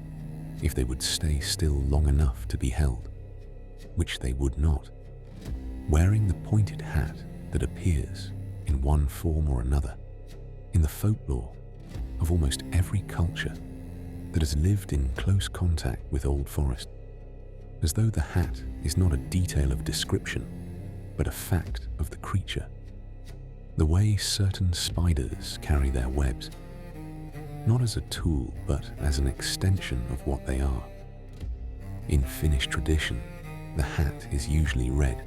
if they would stay still long enough to be held, which they would not, wearing the pointed hat that appears in one form or another in the folklore of almost every culture that has lived in close contact with old forest, as though the hat is not a detail of description, but a fact of the creature. The way certain spiders carry their webs, not as a tool, but as an extension of what they are. In Finnish tradition, the hat is usually red,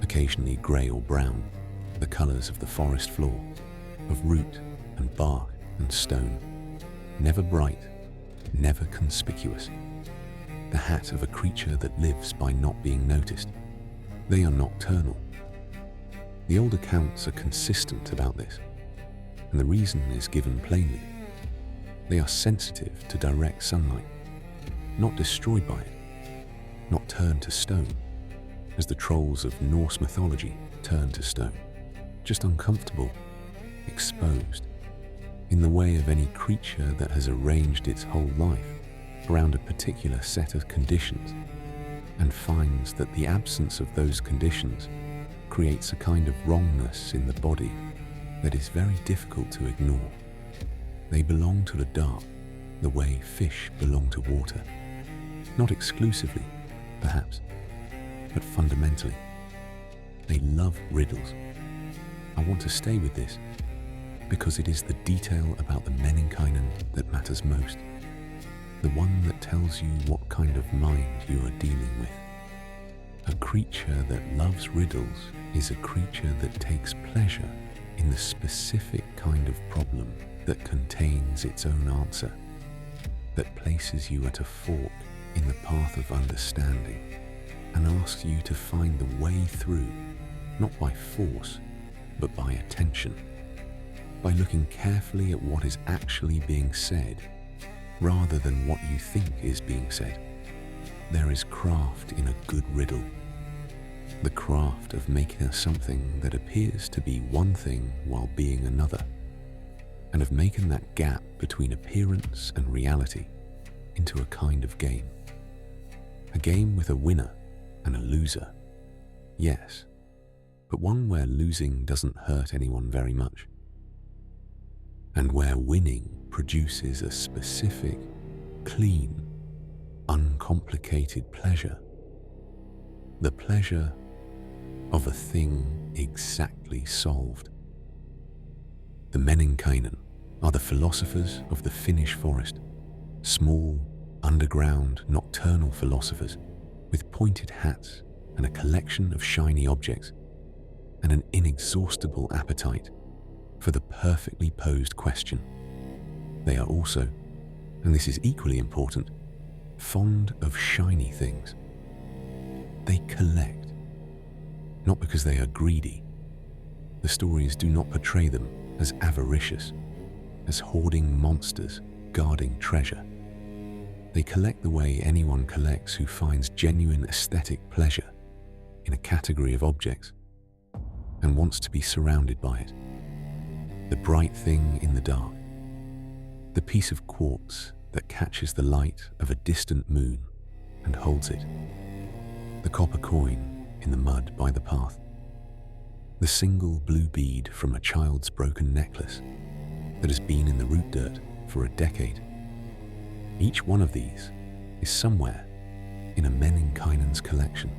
occasionally grey or brown, the colours of the forest floor, of root and bark and stone, never bright, never conspicuous, the hat of a creature that lives by not being noticed. They are nocturnal. The old accounts are consistent about this, and the reason is given plainly. They are sensitive to direct sunlight, not destroyed by it, not turned to stone, as the trolls of Norse mythology turn to stone, just uncomfortable, exposed, in the way of any creature that has arranged its whole life around a particular set of conditions and finds that the absence of those conditions creates a kind of wrongness in the body that is very difficult to ignore. They belong to the dark the way fish belong to water, not exclusively, perhaps, but fundamentally. They love riddles. I want to stay with this because it is the detail about the Menninkäinen that matters most, the one that tells you what kind of mind you are dealing with. A creature that loves riddles is a creature that takes pleasure in the specific kind of problem that contains its own answer, that places you at a fork in the path of understanding and asks you to find the way through, not by force, but by attention, by looking carefully at what is actually being said, rather than what you think is being said. There is craft in a good riddle, the craft of making something that appears to be one thing while being another, and of making that gap between appearance and reality into a kind of game. A game with a winner and a loser, yes, but one where losing doesn't hurt anyone very much, and where winning produces a specific, clean, uncomplicated pleasure. The pleasure of a thing exactly solved. The Menninkäinen are the philosophers of the Finnish forest, small, underground, nocturnal philosophers with pointed hats and a collection of shiny objects and an inexhaustible appetite for the perfectly posed question. They are also, and this is equally important, fond of shiny things. They collect, not because they are greedy. The stories do not portray them as avaricious, as hoarding monsters guarding treasure. They collect the way anyone collects who finds genuine aesthetic pleasure in a category of objects and wants to be surrounded by it. The bright thing in the dark, the piece of quartz that catches the light of a distant moon and holds it, the copper coin in the mud by the path, the single blue bead from a child's broken necklace that has been in the root dirt for a decade. Each one of these is somewhere in a Menninkäinen's collection,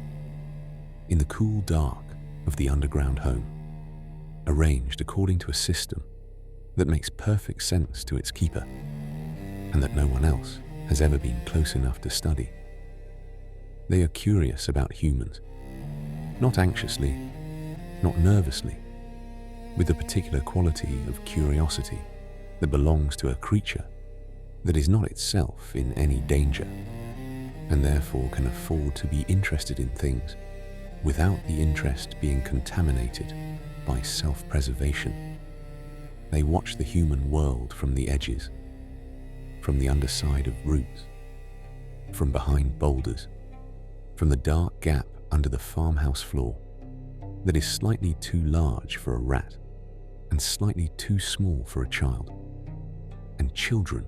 in the cool dark of the underground home, arranged according to a system that makes perfect sense to its keeper and that no one else has ever been close enough to study. They are curious about humans, not anxiously, not nervously, with the particular quality of curiosity that belongs to a creature that is not itself in any danger and therefore can afford to be interested in things without the interest being contaminated by self-preservation. They watch the human world from the edges, from the underside of roots, from behind boulders, from the dark gap under the farmhouse floor that is slightly too large for a rat and slightly too small for a child. And children.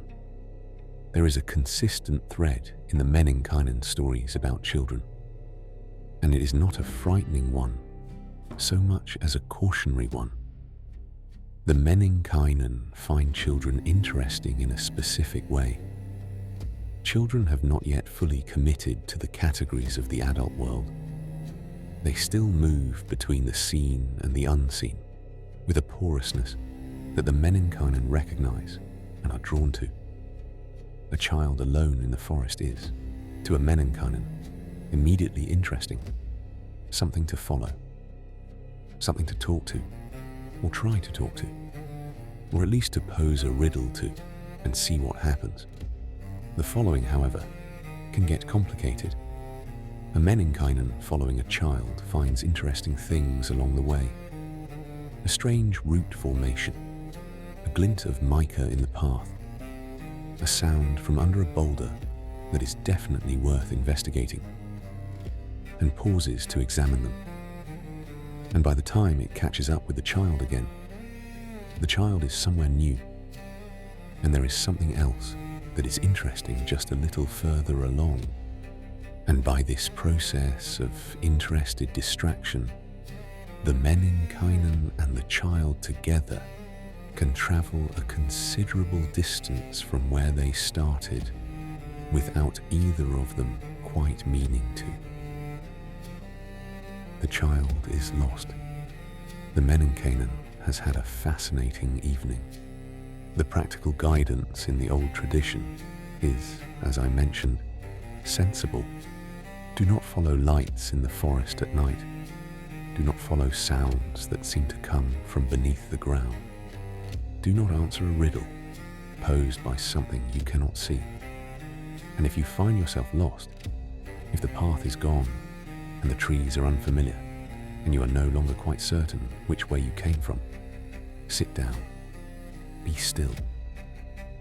There is a consistent thread in the Menninkäinen stories about children, and it is not a frightening one so much as a cautionary one. The Menninkäinen find children interesting in a specific way. Children have not yet fully committed to the categories of the adult world. They still move between the seen and the unseen with a porousness that the Menninkäinen recognize and are drawn to. A child alone in the forest is, to a Menninkäinen, immediately interesting, something to follow, something to talk to, or try to talk to, or at least to pose a riddle to and see what happens. The following, however, can get complicated. A Menninkäinen following a child finds interesting things along the way. A strange root formation, a glint of mica in the path, a sound from under a boulder that is definitely worth investigating, and pauses to examine them. And by the time it catches up with the child again, the child is somewhere new, and there is something else that is interesting just a little further along. And by this process of interested distraction, the Menninkäinen and the child together can travel a considerable distance from where they started without either of them quite meaning to. The child is lost. The Menninkäinen has had a fascinating evening. The practical guidance in the old tradition is, as I mentioned, sensible. Do not follow lights in the forest at night. Do not follow sounds that seem to come from beneath the ground. Do not answer a riddle posed by something you cannot see. And if you find yourself lost, if the path is gone and the trees are unfamiliar, and you are no longer quite certain which way you came from, sit down, be still,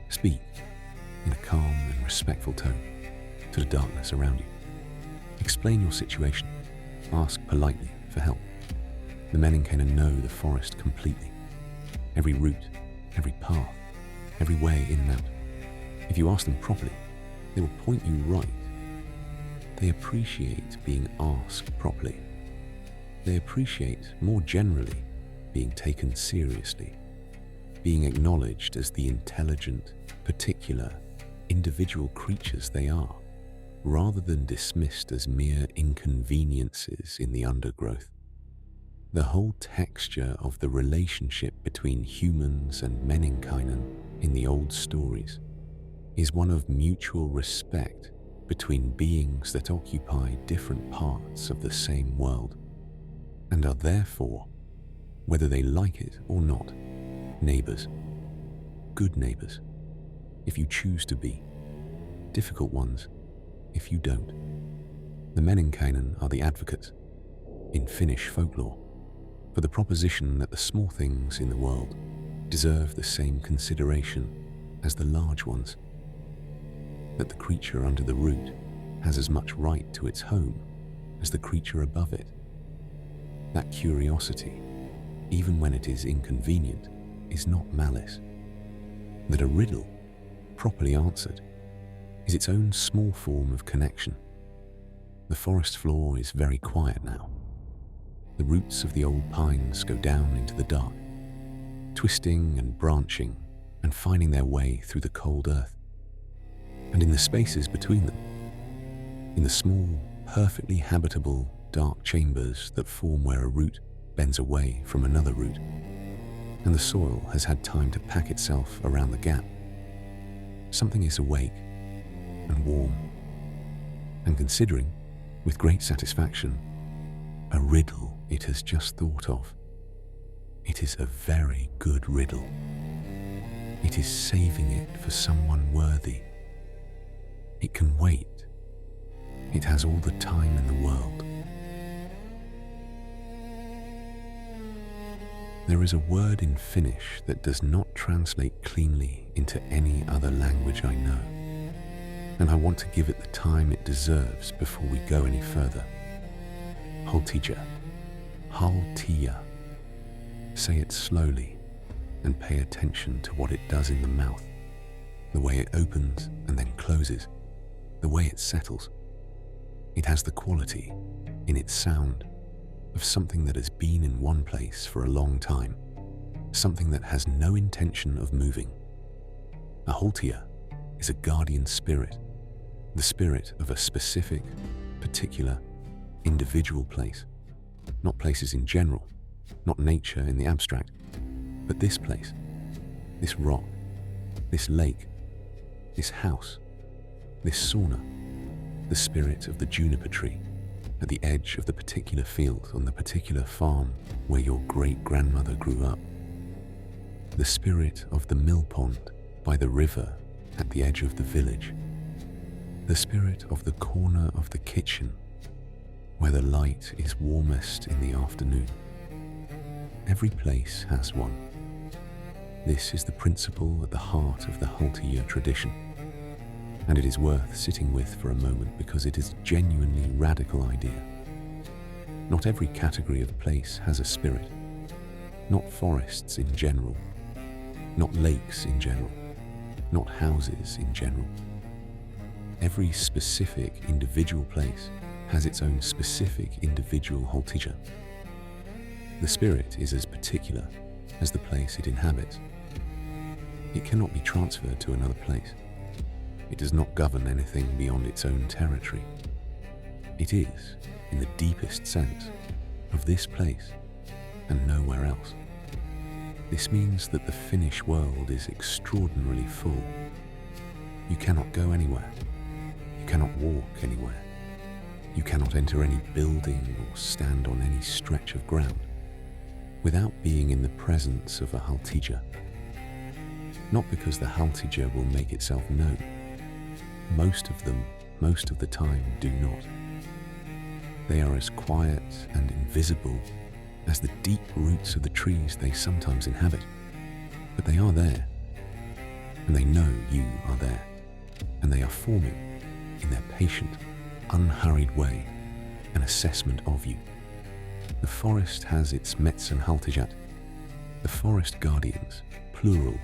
speak in a calm and respectful tone to the darkness around you. Explain your situation, ask politely for help. The Menninkäinen know the forest completely, every route, every path, every way in and out. If you ask them properly, they will point you right. They appreciate being asked properly. They appreciate, more generally, being taken seriously, being acknowledged as the intelligent, particular, individual creatures they are, rather than dismissed as mere inconveniences in the undergrowth. The whole texture of the relationship between humans and Menninkäinen in the old stories is one of mutual respect between beings that occupy different parts of the same world, and are therefore, whether they like it or not, neighbours. Good neighbours, if you choose to be. Difficult ones, if you don't. The Menninkäinen are the advocates, in Finnish folklore, for the proposition that the small things in the world deserve the same consideration as the large ones, that the creature under the root has as much right to its home as the creature above it. That curiosity, even when it is inconvenient, is not malice. That a riddle, properly answered, is its own small form of connection. The forest floor is very quiet now. The roots of the old pines go down into the dark, twisting and branching and finding their way through the cold earth. And in the spaces between them, in the small, perfectly habitable, dark chambers that form where a root bends away from another root, and the soil has had time to pack itself around the gap, something is awake and warm, and considering, with great satisfaction, a riddle it has just thought of. It is a very good riddle. It is saving it for someone worthy. It can wait. It has all the time in the world. There is a word in Finnish that does not translate cleanly into any other language I know, and I want to give it the time it deserves before we go any further. Haltija. Haltija. Say it slowly and pay attention to what it does in the mouth, the way it opens and then closes, the way it settles. It has the quality, in its sound, of something that has been in one place for a long time, something that has no intention of moving. A Haltija is a guardian spirit, the spirit of a specific, particular, individual place, not places in general, not nature in the abstract, but this place, this rock, this lake, this house, this sauna, the spirit of the juniper tree at the edge of the particular field on the particular farm where your great-grandmother grew up, the spirit of the mill pond by the river at the edge of the village, the spirit of the corner of the kitchen where the light is warmest in the afternoon. Every place has one. This is the principle at the heart of the Haltija tradition, and it is worth sitting with for a moment because it is a genuinely radical idea. Not every category of place has a spirit. Not forests in general, not lakes in general, not houses in general. Every specific individual place has its own specific individual Haltija. The spirit is as particular as the place it inhabits. It cannot be transferred to another place. It does not govern anything beyond its own territory. It is, in the deepest sense, of this place and nowhere else. This means that the Finnish world is extraordinarily full. You cannot go anywhere. You cannot walk anywhere. You cannot enter any building or stand on any stretch of ground without being in the presence of a Haltija. Not because the Haltija will make itself known. Most of them, most of the time, do not. They are as quiet and invisible as the deep roots of the trees they sometimes inhabit. But they are there, and they know you are there, and they are forming, in their patient, unhurried way, an assessment of you. The forest has its Metsen Haltijat, the forest guardians, plural,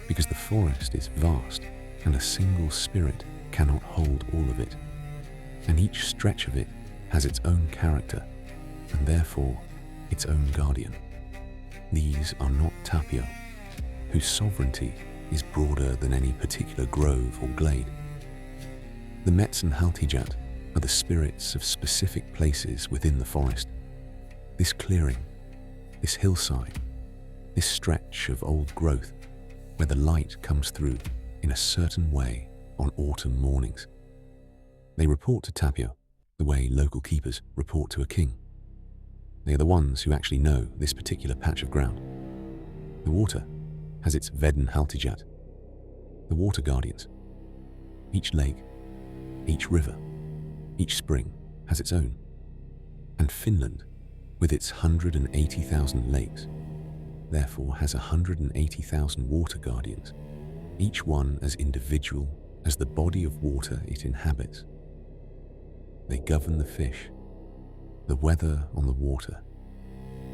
because the forest is vast, and a single spirit cannot hold all of it, and each stretch of it has its own character, and therefore its own guardian. These are not Tapio, whose sovereignty is broader than any particular grove or glade. The Metsen Haltijat are the spirits of specific places within the forest. This clearing, this hillside, this stretch of old growth where the light comes through in a certain way on autumn mornings. They report to Tapio the way local keepers report to a king. They are the ones who actually know this particular patch of ground. The water has its Veden Haltijat, the water guardians. Each lake, each river, each spring has its own. And Finland, with its 180,000 lakes, therefore has 180,000 water guardians, each one as individual as the body of water it inhabits. They govern the fish, the weather on the water,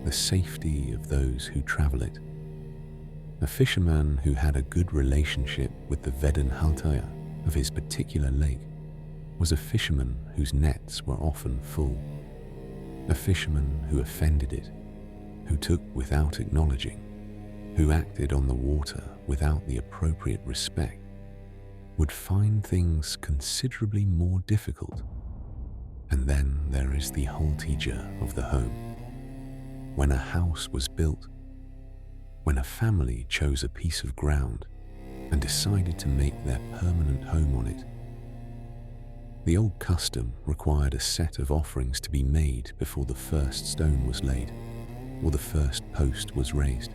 the safety of those who travel it. A fisherman who had a good relationship with the Veden Haltija of his particular lake was a fisherman whose nets were often full. A fisherman who offended it, who took without acknowledging, who acted on the water without the appropriate respect, would find things considerably more difficult. And then there is the Haltija of the home. When a house was built, when a family chose a piece of ground and decided to make their permanent home on it, the old custom required a set of offerings to be made before the first stone was laid or the first post was raised.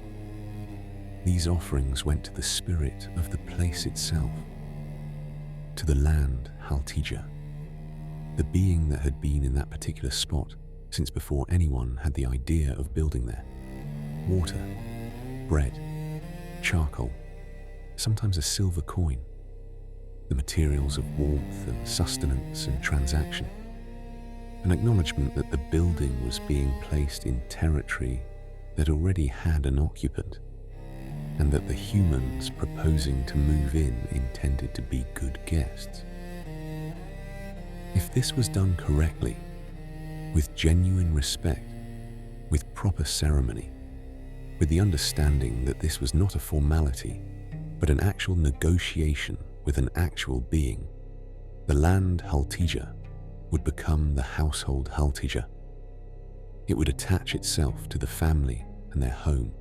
These offerings went to the spirit of the place itself, to the land Haltija, the being that had been in that particular spot since before anyone had the idea of building there. Water, bread, charcoal, sometimes a silver coin, the materials of warmth and sustenance and transaction, an acknowledgement that the building was being placed in territory that already had an occupant, and that the humans proposing to move in intended to be good guests. If this was done correctly, with genuine respect, with proper ceremony, with the understanding that this was not a formality, but an actual negotiation with an actual being, the land Haltija would become the household Haltija. It would attach itself to the family and their home,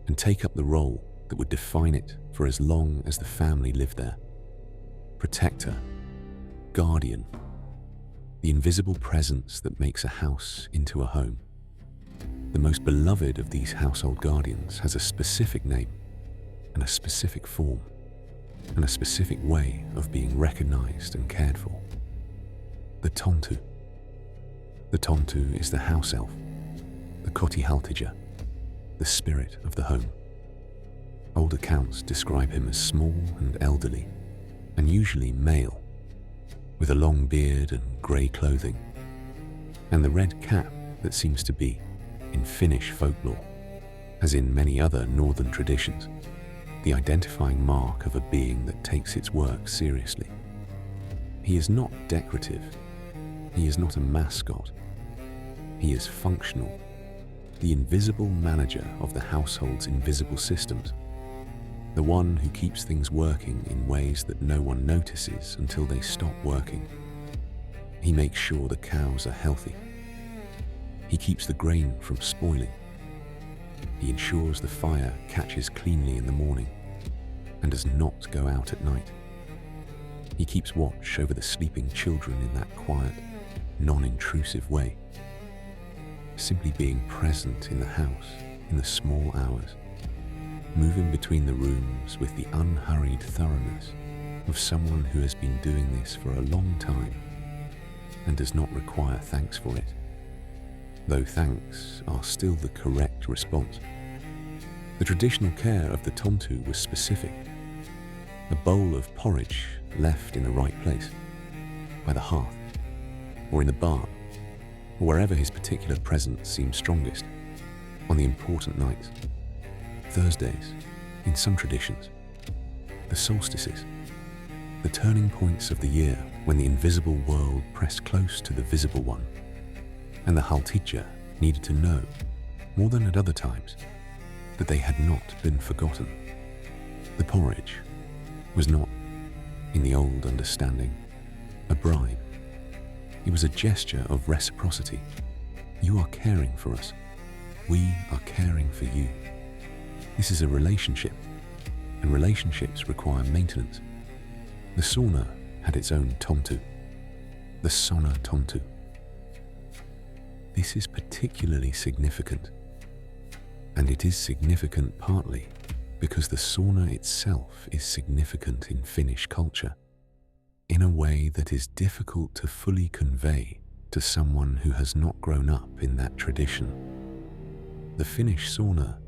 and take up the role that would define it for as long as the family lived there. Protector, guardian, the invisible presence that makes a house into a home. The most beloved of these household guardians has a specific name and a specific form. and a specific way of being recognized and cared for. The Tontu. The Tontu is the house elf, the Koti Haltija, the spirit of the home. Old accounts describe him as small and elderly, and usually male, with a long beard and grey clothing, and the red cap that seems to be, in Finnish folklore, as in many other northern traditions, the identifying mark of a being that takes its work seriously. He is not decorative. He is not a mascot. He is functional, the invisible manager of the household's invisible systems, the one who keeps things working in ways that no one notices until they stop working. He makes sure the cows are healthy. He keeps the grain from spoiling. He ensures the fire catches cleanly in the morning and does not go out at night. He keeps watch over the sleeping children in that quiet, non-intrusive way, simply being present in the house in the small hours, moving between the rooms with the unhurried thoroughness of someone who has been doing this for a long time and does not require thanks for it, though thanks are still the correct response. The traditional care of the Tontu was specific. A bowl of porridge left in the right place, by the hearth, or in the barn, or wherever his particular presence seemed strongest, on the important nights. Thursdays, in some traditions, the solstices, the turning points of the year when the invisible world pressed close to the visible one, and the Haltija needed to know, more than at other times, that they had not been forgotten. The porridge was not, in the old understanding, a bribe. It was a gesture of reciprocity. You are caring for us. We are caring for you. This is a relationship, and relationships require maintenance. The sauna had its own Tontu, the sauna Tontu. This is particularly significant, and it is significant partly because the sauna itself is significant in Finnish culture in a way that is difficult to fully convey to someone who has not grown up in that tradition. The Finnish sauna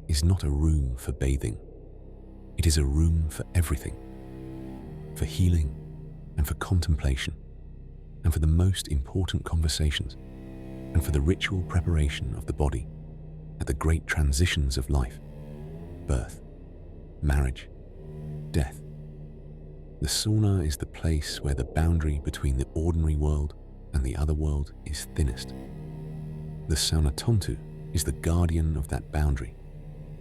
is not a room for bathing. It is a room for everything, for healing and for contemplation, and for the most important conversations, and for the ritual preparation of the body at the great transitions of life: birth, marriage, death. The sauna is the place where the boundary between the ordinary world and the other world is thinnest. The sauna Tontu is the guardian of that boundary,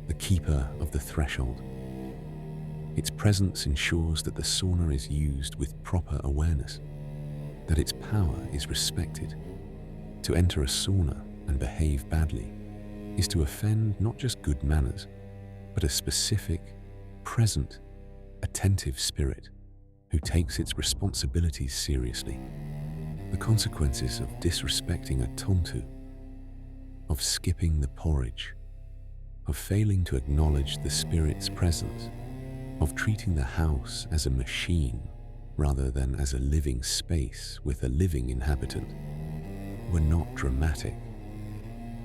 the keeper of the threshold. Its presence ensures that the sauna is used with proper awareness, that its power is respected. To enter a sauna and behave badly is to offend not just good manners, but a specific, present, attentive spirit who takes its responsibilities seriously. The consequences of disrespecting a Tontu, of skipping the porridge, of failing to acknowledge the spirit's presence, of treating the house as a machine rather than as a living space with a living inhabitant, were not dramatic.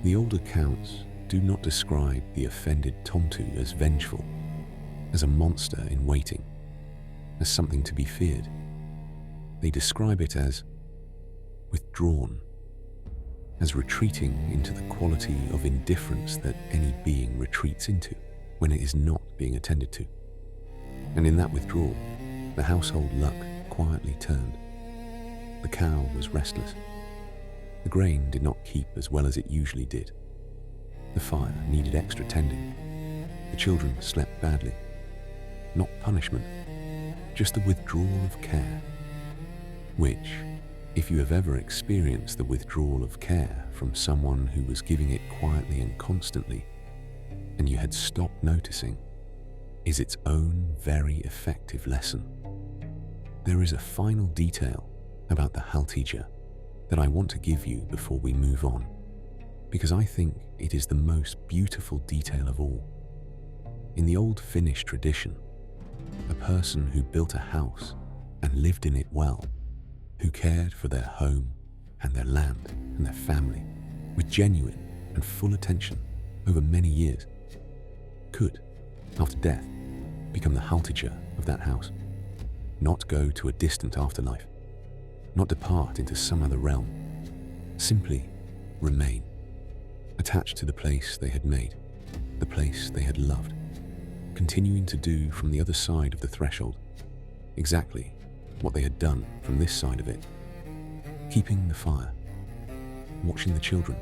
The old accounts do not describe the offended Tontu as vengeful, as a monster in waiting, as something to be feared. They describe it as withdrawn, as retreating into the quality of indifference that any being retreats into when it is not being attended to. And in that withdrawal, the household luck quietly turned. The cow was restless. The grain did not keep as well as it usually did. The fire needed extra tending. The children slept badly. Not punishment, just the withdrawal of care, which, if you have ever experienced the withdrawal of care from someone who was giving it quietly and constantly, and you had stopped noticing, is its own very effective lesson. There is a final detail about the Haltija that I want to give you before we move on, because I think it is the most beautiful detail of all. In the old Finnish tradition, A person who built a house and lived in it well, who cared for their home and their land and their family with genuine and full attention over many years, could, after death, become the Haltija of that house, not go to a distant afterlife, not depart into some other realm, simply remain, attached to the place they had made, the place they had loved, continuing to do from the other side of the threshold exactly what they had done from this side of it, keeping the fire, watching the children,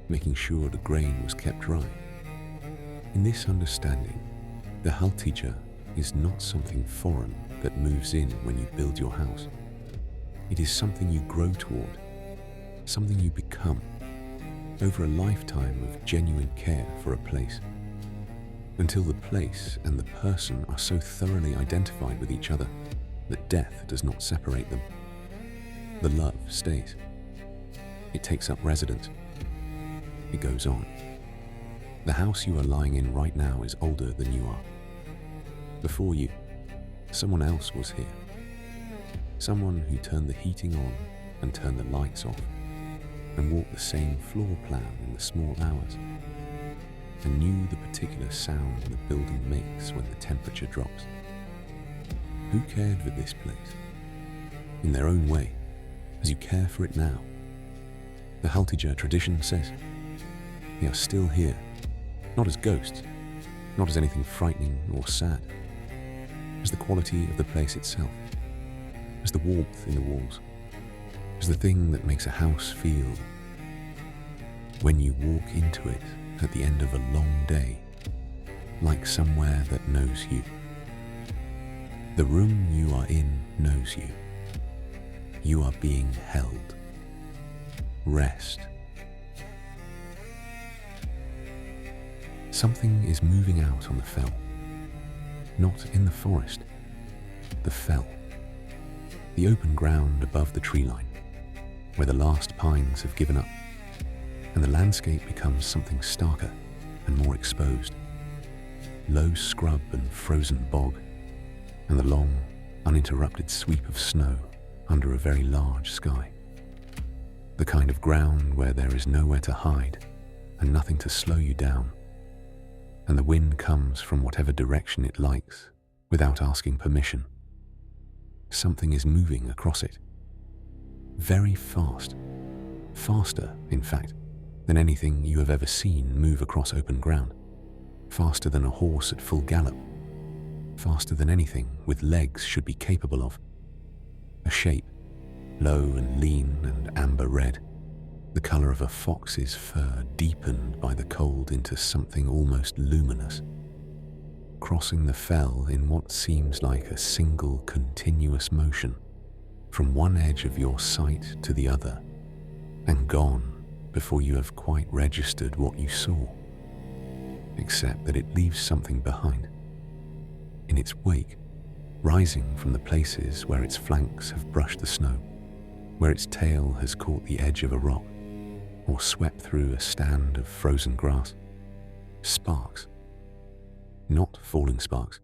making sure the grain was kept dry. In this understanding, the Haltija is not something foreign that moves in when you build your house. It is something you grow toward, something you become, over a lifetime of genuine care for a place, until the place and the person are so thoroughly identified with each other that death does not separate them. The love stays. It takes up residence. It goes on. The house you are lying in right now is older than you are. Before you, someone else was here. Someone who turned the heating on and turned the lights off and walked the same floor plan in the small hours and knew the particular sound the building makes when the temperature drops. Who cared for this place? In their own way, as you care for it now. The Haltija tradition says, they are still here, not as ghosts, not as anything frightening or sad, as the quality of the place itself, as the warmth in the walls, as the thing that makes a house feel when you walk into it at the end of a long day, like somewhere that knows you. The room you are in knows you. You are being held. Rest. Something is moving out on the fell. Not in the forest. The fell. The open ground above the tree line, where the last pines have given up, and the landscape becomes something starker and more exposed. Low scrub and frozen bog, and the long, uninterrupted sweep of snow under a very large sky. The kind of ground where there is nowhere to hide and nothing to slow you down, and the wind comes from whatever direction it likes without asking permission. Something is moving across it. Very fast. Faster, in fact, than anything you have ever seen move across open ground. Faster than a horse at full gallop. Faster than anything with legs should be capable of. A shape, low and lean and amber red, the colour of a fox's fur deepened by the cold into something almost luminous, crossing the fell in what seems like a single continuous motion, from one edge of your sight to the other, and gone before you have quite registered what you saw, except that it leaves something behind. In its wake, rising from the places where its flanks have brushed the snow, where its tail has caught the edge of a rock, or swept through a stand of frozen grass, sparks. Not falling sparks,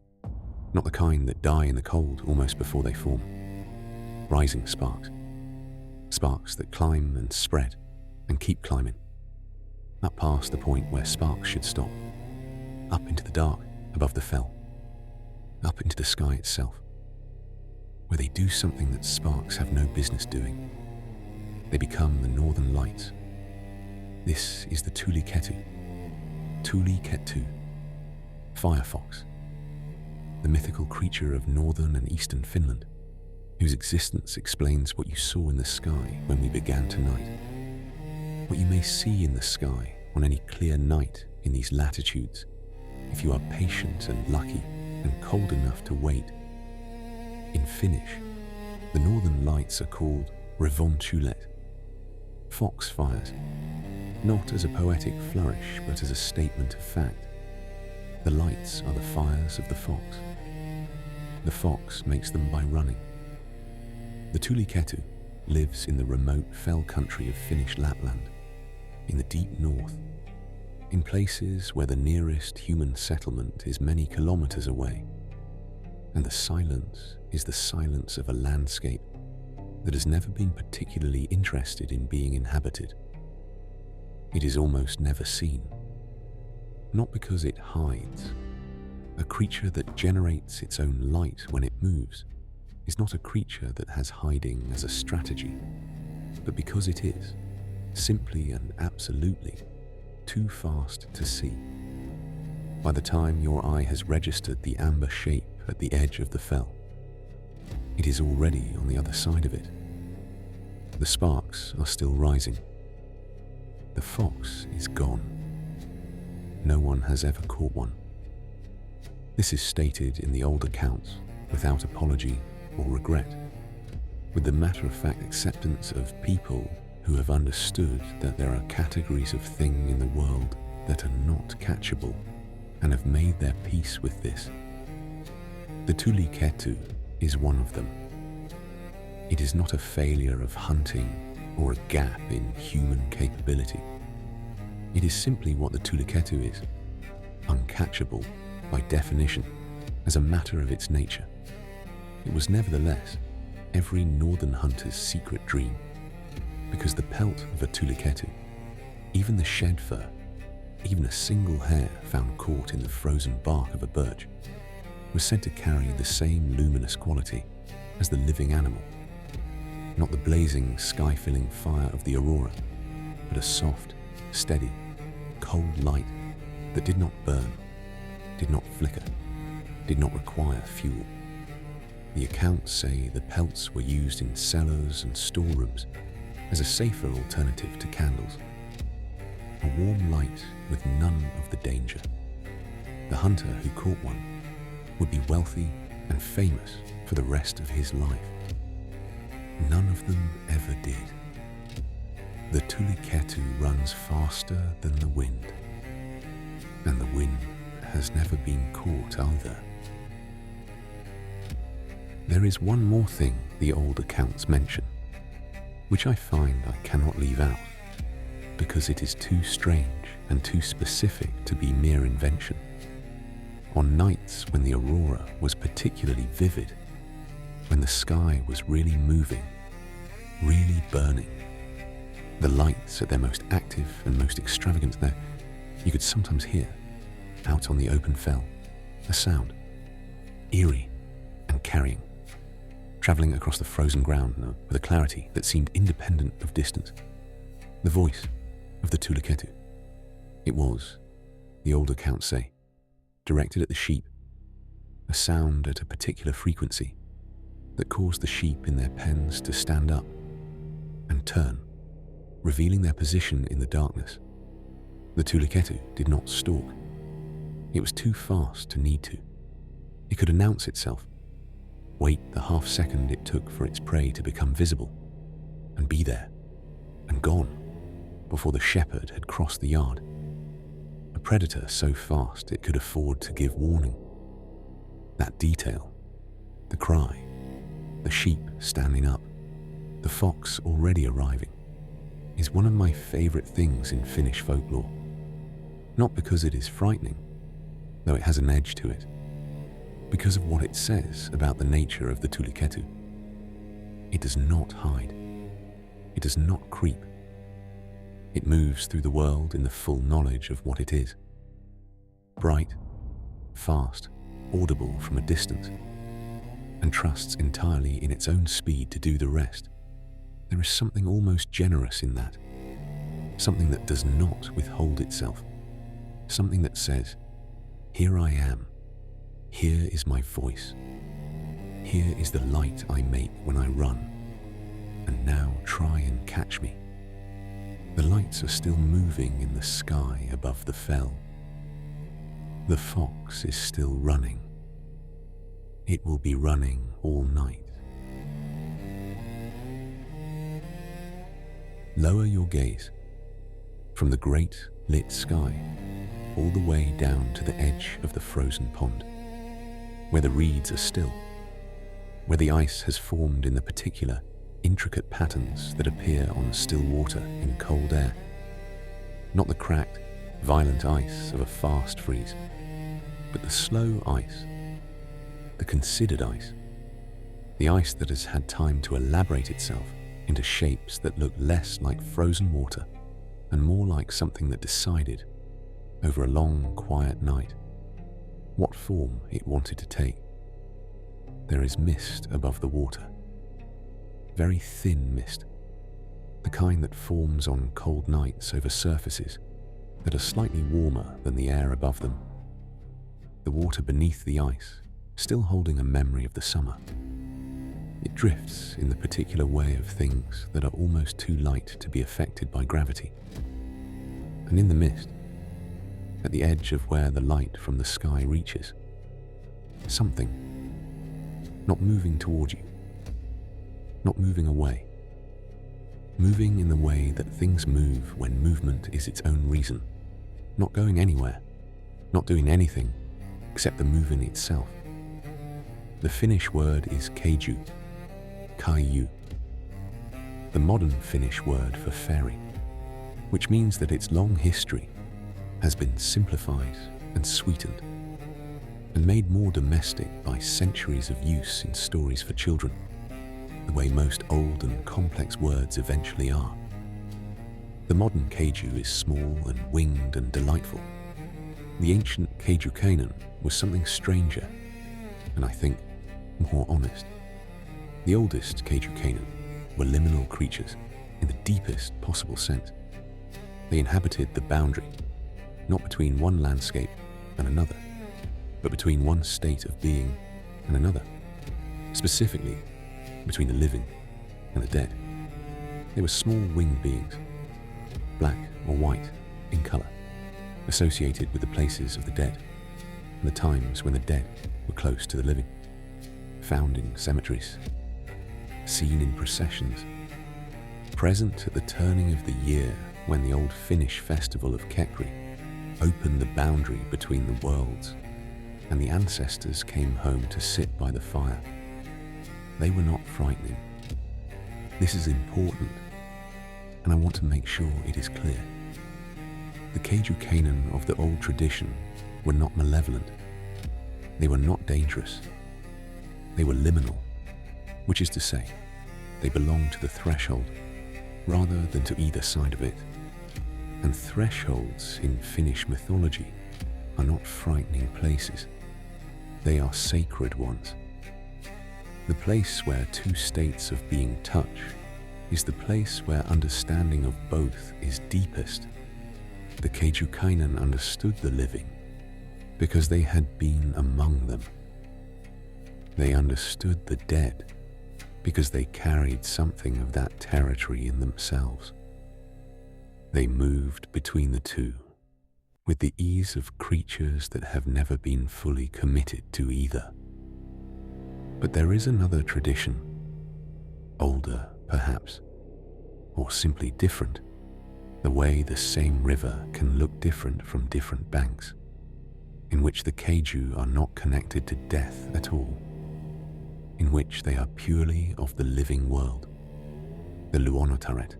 not the kind that die in the cold almost before they form. Rising sparks. Sparks that climb and spread and keep climbing, up past the point where sparks should stop, up into the dark above the fell, up into the sky itself, where they do something that sparks have no business doing. They become the northern lights. This is the Tulikettu. Tulikettu, Firefox, the mythical creature of northern and eastern Finland, whose existence explains what you saw in the sky when we began tonight. What you may see in the sky on any clear night in these latitudes, if you are patient and lucky and cold enough to wait. In Finnish, the northern lights are called revered, fox fires, not as a poetic flourish but as a statement of fact. The lights are the fires of the fox. The fox makes them by running. The Tulikettu lives in the remote fell country of Finnish Lapland, in the deep north, in places where the nearest human settlement is many kilometers away, and the silence is the silence of a landscape that has never been particularly interested in being inhabited. It is almost never seen, not because it hides. A creature that generates its own light when it moves is not a creature that has hiding as a strategy, but because it is, simply and absolutely, too fast to see. By the time your eye has registered the amber shape at the edge of the fell, it is already on the other side of it. The sparks are still rising. The fox is gone. No one has ever caught one. This is stated in the old accounts without apology or regret, with the matter-of-fact acceptance of people who have understood that there are categories of thing in the world that are not catchable and have made their peace with this. The Tulikettu is one of them. It is not a failure of hunting or a gap in human capability. It is simply what the Tulikettu is, uncatchable by definition as a matter of its nature. It was nevertheless every northern hunter's secret dream, because the pelt of a Tulikettu, even the shed fur, even a single hair found caught in the frozen bark of a birch, was said to carry the same luminous quality as the living animal. Not the blazing, sky-filling fire of the aurora, but a soft, steady, cold light that did not burn, did not flicker, did not require fuel. The accounts say the pelts were used in cellars and storerooms as a safer alternative to candles. A warm light with none of the danger. The hunter who caught one would be wealthy and famous for the rest of his life. None of them ever did. The Tulikettu runs faster than the wind, and the wind has never been caught either. There is one more thing the old accounts mention, which I find I cannot leave out, because it is too strange and too specific to be mere invention. On nights when the aurora was particularly vivid, when the sky was really moving, really burning, the lights at their most active and most extravagant there, you could sometimes hear, out on the open fell, a sound, eerie and carrying, travelling across the frozen ground with a clarity that seemed independent of distance. The voice of the Tulikettu. It was, the old accounts say, directed at the sheep, a sound at a particular frequency that caused the sheep in their pens to stand up and turn, revealing their position in the darkness. The Tulikettu did not stalk. It was too fast to need to. It could announce itself, wait the half second it took for its prey to become visible, and be there, and gone, before the shepherd had crossed the yard. A predator so fast it could afford to give warning. That detail, the cry, the sheep standing up, the fox already arriving, is one of my favourite things in Finnish folklore. Not because it is frightening, though it has an edge to it, because of what it says about the nature of the Tulikettu. It does not hide. It does not creep. It moves through the world in the full knowledge of what it is. Bright, fast, audible from a distance, and trusts entirely in its own speed to do the rest. There is something almost generous in that, something that does not withhold itself, something that says, here I am, here is my voice, here is the light I make when I run, and now try and catch me. The lights are still moving in the sky above the fell. The fox is still running. It will be running all night. Lower your gaze from the great lit sky all the way down to the edge of the frozen pond, where the reeds are still, where the ice has formed in the particular intricate patterns that appear on still water in cold air. Not the cracked, violent ice of a fast freeze, but the slow ice, the considered ice. The ice that has had time to elaborate itself into shapes that look less like frozen water and more like something that decided, over a long, quiet night, what form it wanted to take. There is mist above the water. Very thin mist, the kind that forms on cold nights over surfaces that are slightly warmer than the air above them. The water beneath the ice still holding a memory of the summer. It drifts in the particular way of things that are almost too light to be affected by gravity. And in the mist, at the edge of where the light from the sky reaches, something, not moving toward you, not moving away, moving in the way that things move when movement is its own reason, not going anywhere, not doing anything except the moving itself. The Finnish word is Keiju, Keiju, the modern Finnish word for fairy, which means that its long history has been simplified and sweetened and made more domestic by centuries of use in stories for children, the way most old and complex words eventually are. The modern Keiju is small and winged and delightful. The ancient Keiju was something stranger, and I think more honest. The oldest Keiju were liminal creatures in the deepest possible sense. They inhabited the boundary, not between one landscape and another, but between one state of being and another, specifically between the living and the dead. They were small winged beings, black or white in colour, associated with the places of the dead and the times when the dead were close to the living, found in cemeteries, seen in processions, present at the turning of the year when the old Finnish festival of Kekri opened the boundary between the worlds and the ancestors came home to sit by the fire. They were not frightening. This is important, and I want to make sure it is clear. The Keiju of the old tradition were not malevolent. They were not dangerous. They were liminal, which is to say, they belonged to the threshold rather than to either side of it. And thresholds in Finnish mythology are not frightening places. They are sacred ones. The place where two states of being touch is the place where understanding of both is deepest. The Keiju understood the living because they had been among them. They understood the dead because they carried something of that territory in themselves. They moved between the two with the ease of creatures that have never been fully committed to either. But there is another tradition, older perhaps, or simply different, the way the same river can look different from different banks, in which the Keiju are not connected to death at all, in which they are purely of the living world, the Luonnotaret,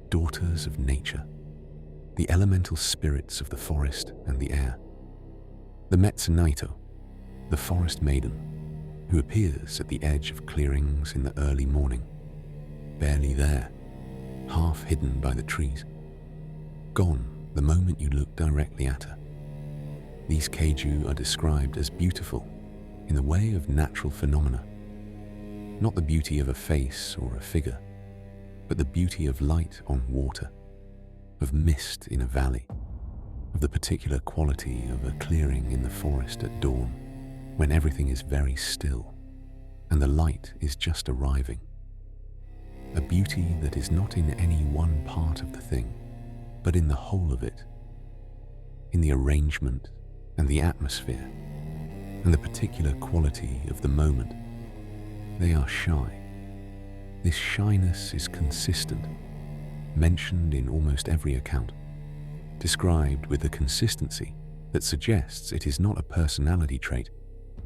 daughters of nature, the elemental spirits of the forest and the air, the Metsunaito, the forest maiden, who appears at the edge of clearings in the early morning, barely there, half hidden by the trees, gone the moment you look directly at her. These Keiju are described as beautiful in the way of natural phenomena, not the beauty of a face or a figure, but the beauty of light on water, of mist in a valley, of the particular quality of a clearing in the forest at dawn, when everything is very still and the light is just arriving. A beauty that is not in any one part of the thing, but in the whole of it, in the arrangement and the atmosphere and the particular quality of the moment. They are shy. This shyness is consistent, mentioned in almost every account, described with a consistency that suggests it is not a personality trait,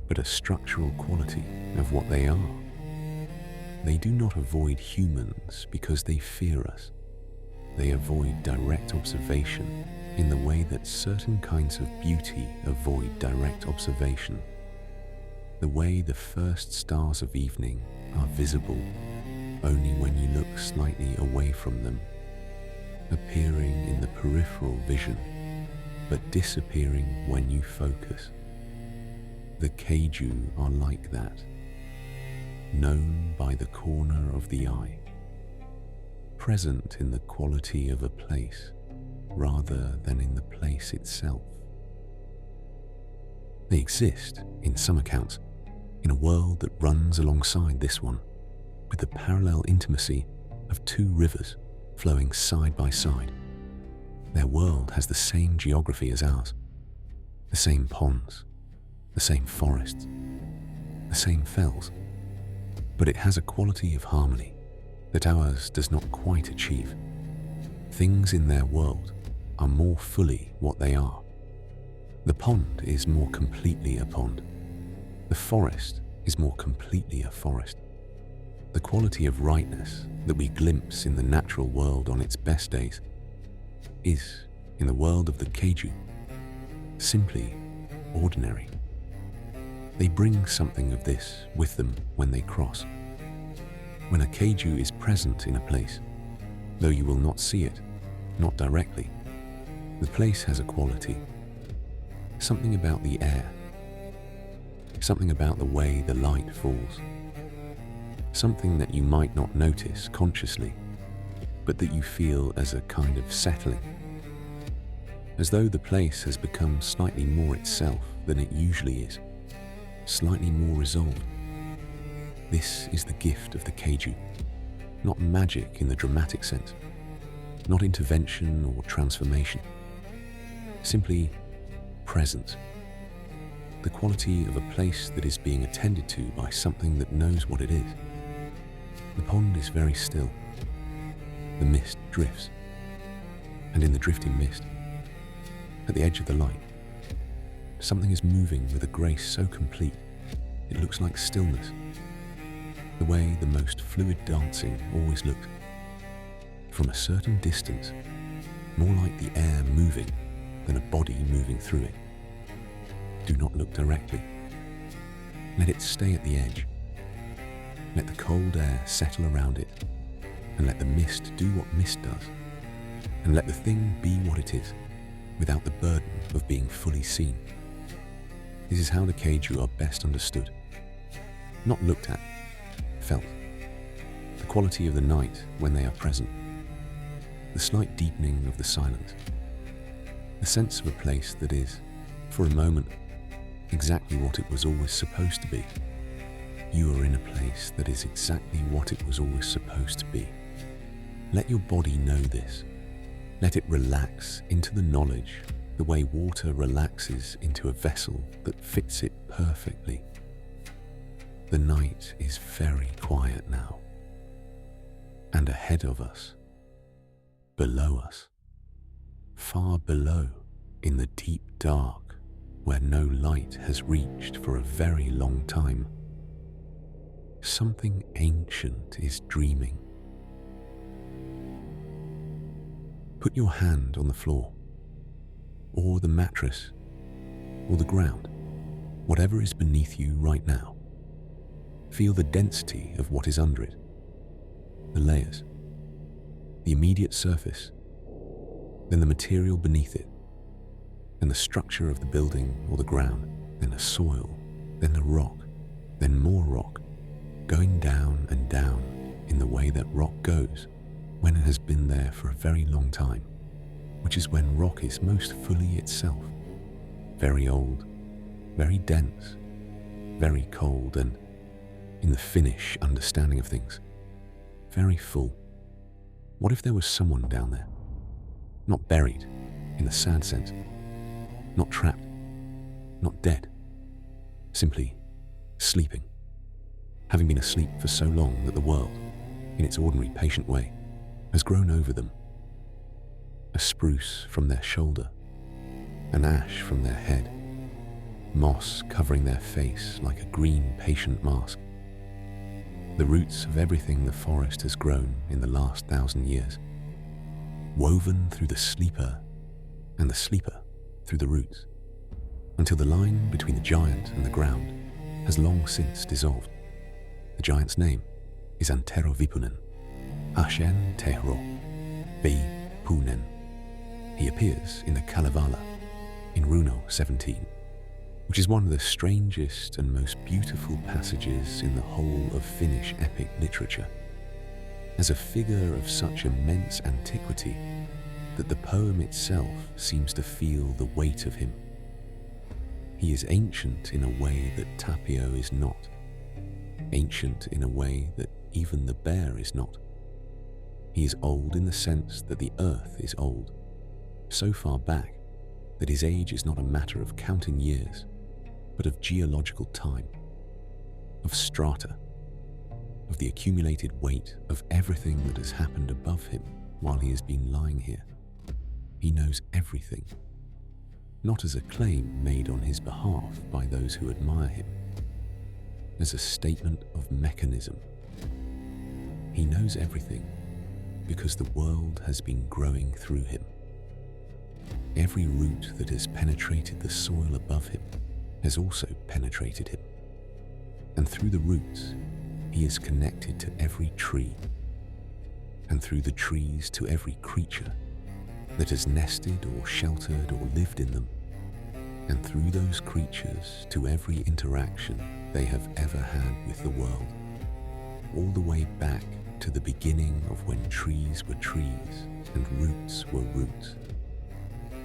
but a structural quality of what they are. They do not avoid humans because they fear us. They avoid direct observation in the way that certain kinds of beauty avoid direct observation. the way the first stars of evening are visible only when you look slightly away from them, appearing in the peripheral vision, but disappearing when you focus. The Keiju are like that, known by the corner of the eye, present in the quality of a place rather than in the place itself. They exist, in some accounts, in a world that runs alongside this one, with the parallel intimacy of two rivers flowing side by side. Their world has the same geography as ours, the same ponds, the same forests, the same fells, but it has a quality of harmony that ours does not quite achieve. Things in their world are more fully what they are. The pond is more completely a pond. The forest is more completely a forest. The quality of rightness that we glimpse in the natural world on its best days is, in the world of the Keiju, simply ordinary. They bring something of this with them when they cross. When a Keiju is present in a place, though you will not see it, not directly, the place has a quality. Something about the air, something about the way the light falls, something that you might not notice consciously, but that you feel as a kind of settling, as though the place has become slightly more itself than it usually is, slightly more resolved. This is the gift of the Keiju, not magic in the dramatic sense, not intervention or transformation, simply presence, the quality of a place that is being attended to by something that knows what it is. The pond is very still. The mist drifts, and in the drifting mist, at the edge of the light, something is moving with a grace so complete it looks like stillness, the way the most fluid dancing always looks. From a certain distance, more like the air moving than a body moving through it. Do not look directly. Let it stay at the edge. Let the cold air settle around it, and let the mist do what mist does, and let the thing be what it is, without the burden of being fully seen. This is how the Keiju are best understood. Not looked at, felt. The quality of the night when they are present. The slight deepening of the silence. The sense of a place that is, for a moment, exactly what it was always supposed to be. You are in a place that is exactly what it was always supposed to be. Let your body know this. Let it relax into the knowledge the way water relaxes into a vessel that fits it perfectly. The night is very quiet now. And ahead of us, below us, far below, in the deep dark, where no light has reached for a very long time, something ancient is dreaming. Put your hand on the floor, or the mattress, or the ground, whatever is beneath you right now. Feel the density of what is under it, the layers, the immediate surface, then the material beneath it, then the structure of the building or the ground, then the soil, then the rock, then more rock, going down and down in the way that rock goes when it has been there for a very long time, which is when rock is most fully itself, very old, very dense, very cold, and, in the Finnish understanding of things, very full. What if there was someone down there? Not buried, in the sad sense. Not trapped. Not dead. Simply sleeping. Having been asleep for so long that the world, in its ordinary patient way, has grown over them. A spruce from their shoulder. An ash from their head. Moss covering their face like a green patient mask. The roots of everything the forest has grown in the last 1,000 years, woven through the sleeper and the sleeper through the roots, until the line between the giant and the ground has long since dissolved. The giant's name is Antero-Vipunen. Tehro-Vipunen. He appears in the Kalevala in Runo 17, which is one of the strangest and most beautiful passages in the whole of Finnish epic literature, as a figure of such immense antiquity that the poem itself seems to feel the weight of him. He is ancient in a way that Tapio is not, ancient in a way that even the bear is not. He is old in the sense that the earth is old, so far back that his age is not a matter of counting years, but of geological time, of strata, of the accumulated weight of everything that has happened above him while he has been lying here. He knows everything, not as a claim made on his behalf by those who admire him, as a statement of mechanism. He knows everything because the world has been growing through him. Every root that has penetrated the soil above him has also penetrated him, and through the roots he is connected to every tree, and through the trees to every creature that has nested or sheltered or lived in them, and through those creatures to every interaction they have ever had with the world, all the way back to the beginning of when trees were trees and roots were roots.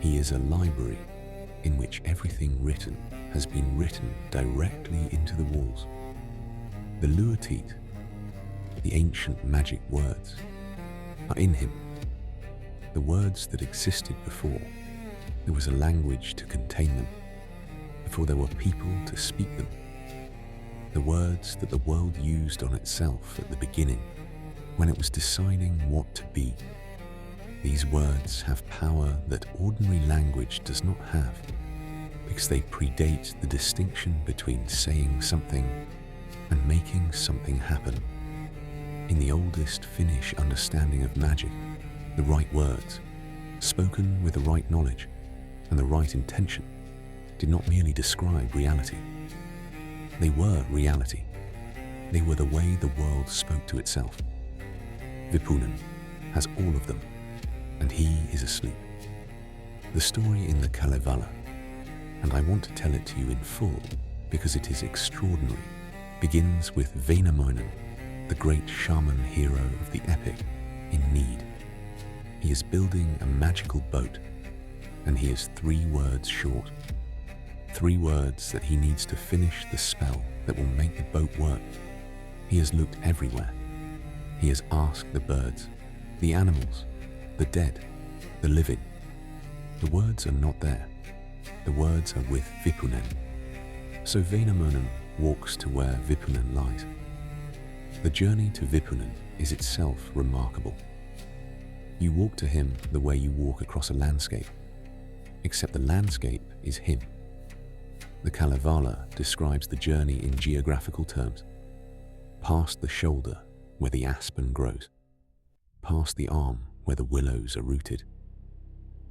He is a library in which everything written has been written directly into the walls. The luatit, the ancient magic words, are in him. The words that existed before there was a language to contain them, before there were people to speak them. The words that the world used on itself at the beginning, when it was deciding what to be. These words have power that ordinary language does not have, because they predate the distinction between saying something and making something happen. In the oldest Finnish understanding of magic, the right words, spoken with the right knowledge and the right intention, did not merely describe reality. They were reality. They were the way the world spoke to itself. Vipunen has all of them, and he is asleep. The story in the Kalevala, and I want to tell it to you in full because it is extraordinary, begins with Vainamoinen, the great shaman hero of the epic, in need. He is building a magical boat, and he is 3 words short. 3 words that he needs to finish the spell that will make the boat work. He has looked everywhere. He has asked the birds, the animals, the dead, the living. The words are not there. The words are with Vipunen. So Vainamoinen walks to where Vipunen lies. The journey to Vipunen is itself remarkable. You walk to him the way you walk across a landscape, except the landscape is him. The Kalevala describes the journey in geographical terms. Past the shoulder where the aspen grows, past the arm where the willows are rooted,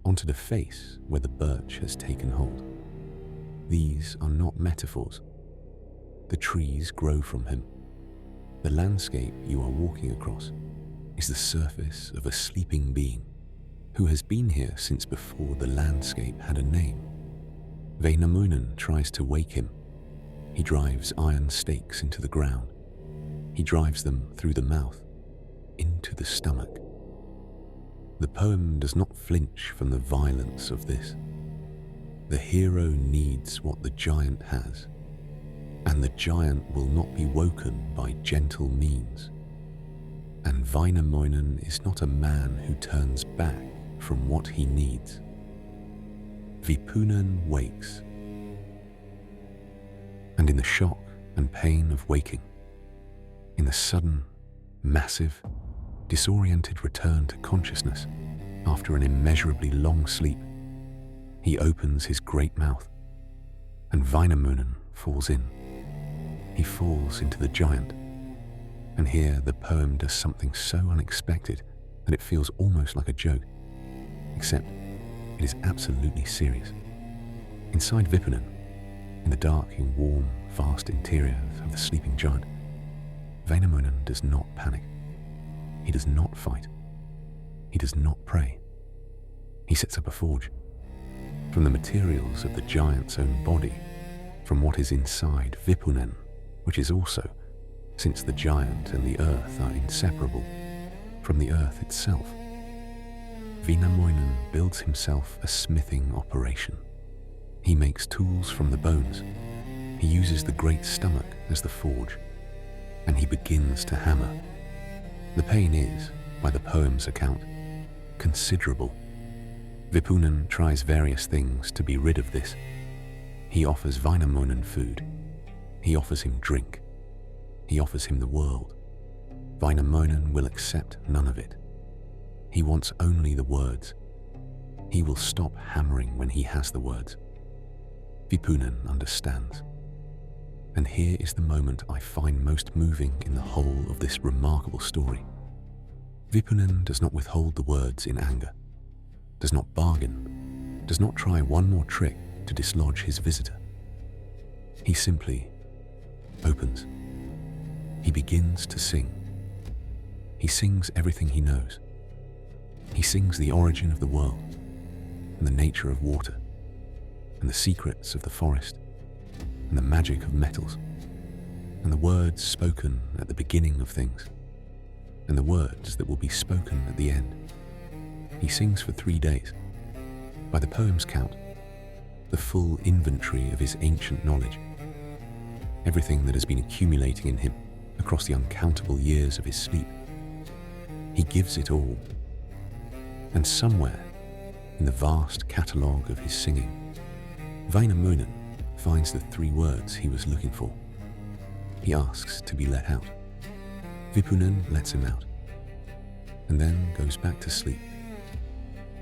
onto the face where the birch has taken hold. These are not metaphors. The trees grow from him. The landscape you are walking across is the surface of a sleeping being who has been here since before the landscape had a name. Vainamoinen tries to wake him. He drives iron stakes into the ground. He drives them through the mouth, into the stomach. The poem does not flinch from the violence of this. The hero needs what the giant has, and the giant will not be woken by gentle means. And Vainamoinen is not a man who turns back from what he needs. Vipunen wakes, and in the shock and pain of waking, in the sudden, massive, disoriented return to consciousness after an immeasurably long sleep, he opens his great mouth, and Vainamoinen falls in. He falls into the giant, and here the poem does something so unexpected that it feels almost like a joke, except it is absolutely serious. Inside Vipunen, In the dark and warm, vast interior of the sleeping giant, Wainamoinen does not panic. He does not fight. He does not pray. He sets up a forge. From the materials of the giant's own body, from what is inside Vipunen, which is also, since the giant and the earth are inseparable, from the earth itself, Wainamoinen builds himself a smithing operation. He makes tools from the bones. He uses the great stomach as the forge, and he begins to hammer. The pain is, by the poem's account, considerable. Vipunen tries various things to be rid of this. He offers Wainamoinen food. He offers him drink. He offers him the world. Wainamoinen will accept none of it. He wants only the words. He will stop hammering when he has the words. Vipunen understands. And here is the moment I find most moving in the whole of this remarkable story. Vipunen does not withhold the words in anger, does not bargain, does not try one more trick to dislodge his visitor. He simply opens. He begins to sing. He sings everything he knows. He sings the origin of the world, and the nature of water, and the secrets of the forest, and the magic of metals, and the words spoken at the beginning of things, and the words that will be spoken at the end. He sings for 3 days. By the poem's count, the full inventory of his ancient knowledge, everything that has been accumulating in him across the uncountable years of his sleep. He gives it all. And somewhere, in the vast catalogue of his singing, Wainamoinen finds the 3 words he was looking for. He asks to be let out. Vipunen lets him out, and then goes back to sleep.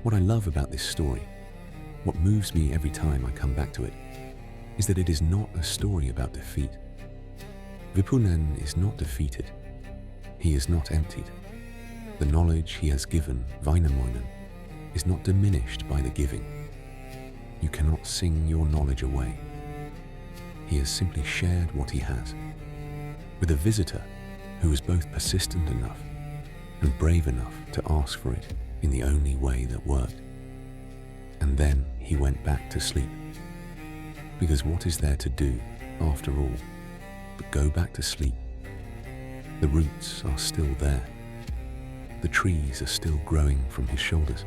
What I love about this story, what moves me every time I come back to it, is that it is not a story about defeat. Vipunen is not defeated. He is not emptied. The knowledge he has given Wainamoinen is not diminished by the giving. You cannot sing your knowledge away. He has simply shared what he has with a visitor who was both persistent enough and brave enough to ask for it in the only way that worked. And then he went back to sleep. Because what is there to do, after all, but go back to sleep? The roots are still there. The trees are still growing from his shoulders.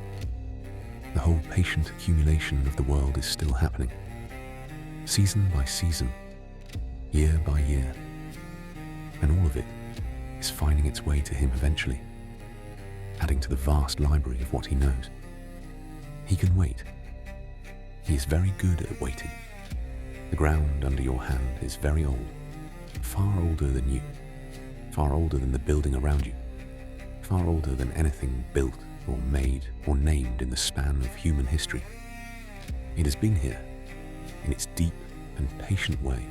The whole patient accumulation of the world is still happening, season by season, year by year, and all of it is finding its way to him eventually, adding to the vast library of what he knows. He can wait. He is very good at waiting. The ground under your hand is very old, far older than you, far older than the building around you, far older than anything built or made or named in the span of human history. It has been here, in its deep and patient way,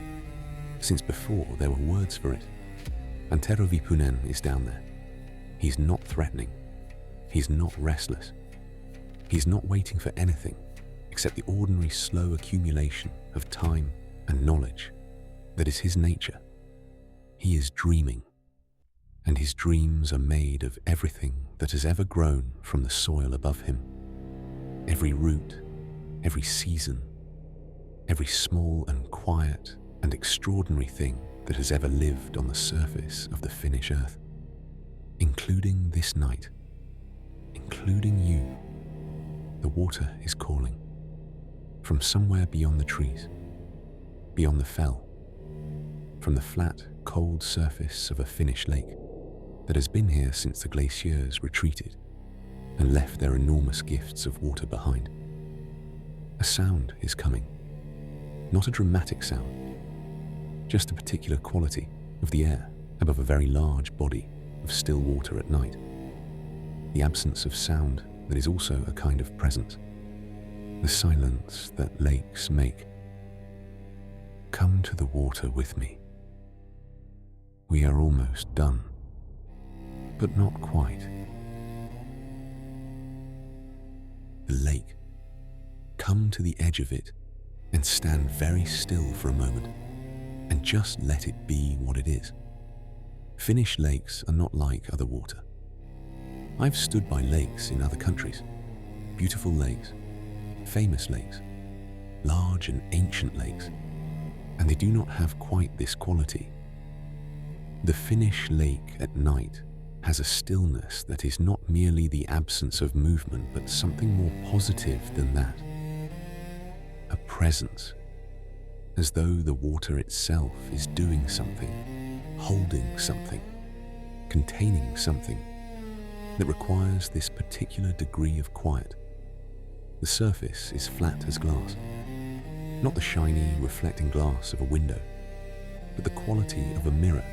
since before there were words for it. Antero-Vipunen is down there. He's not threatening. He's not restless. He's not waiting for anything except the ordinary slow accumulation of time and knowledge that is his nature. He is dreaming, and his dreams are made of everything that has ever grown from the soil above him. Every root, every season, every small and quiet and extraordinary thing that has ever lived on the surface of the Finnish earth, including this night, including you. The water is calling from somewhere beyond the trees, beyond the fell, from the flat, cold surface of a Finnish lake that has been here since the glaciers retreated and left their enormous gifts of water behind. A sound is coming, not a dramatic sound, just a particular quality of the air above a very large body of still water at night. The absence of sound that is also a kind of presence, the silence that lakes make. Come to the water with me. We are almost done, but not quite. The lake. Come to the edge of it and stand very still for a moment and just let it be what it is. Finnish lakes are not like other water. I've stood by lakes in other countries, beautiful lakes, famous lakes, large and ancient lakes, and they do not have quite this quality. The Finnish lake at night has a stillness that is not merely the absence of movement, but something more positive than that. A presence, as though the water itself is doing something, holding something, containing something that requires this particular degree of quiet. The surface is flat as glass, not the shiny, reflecting glass of a window, but the quality of a mirror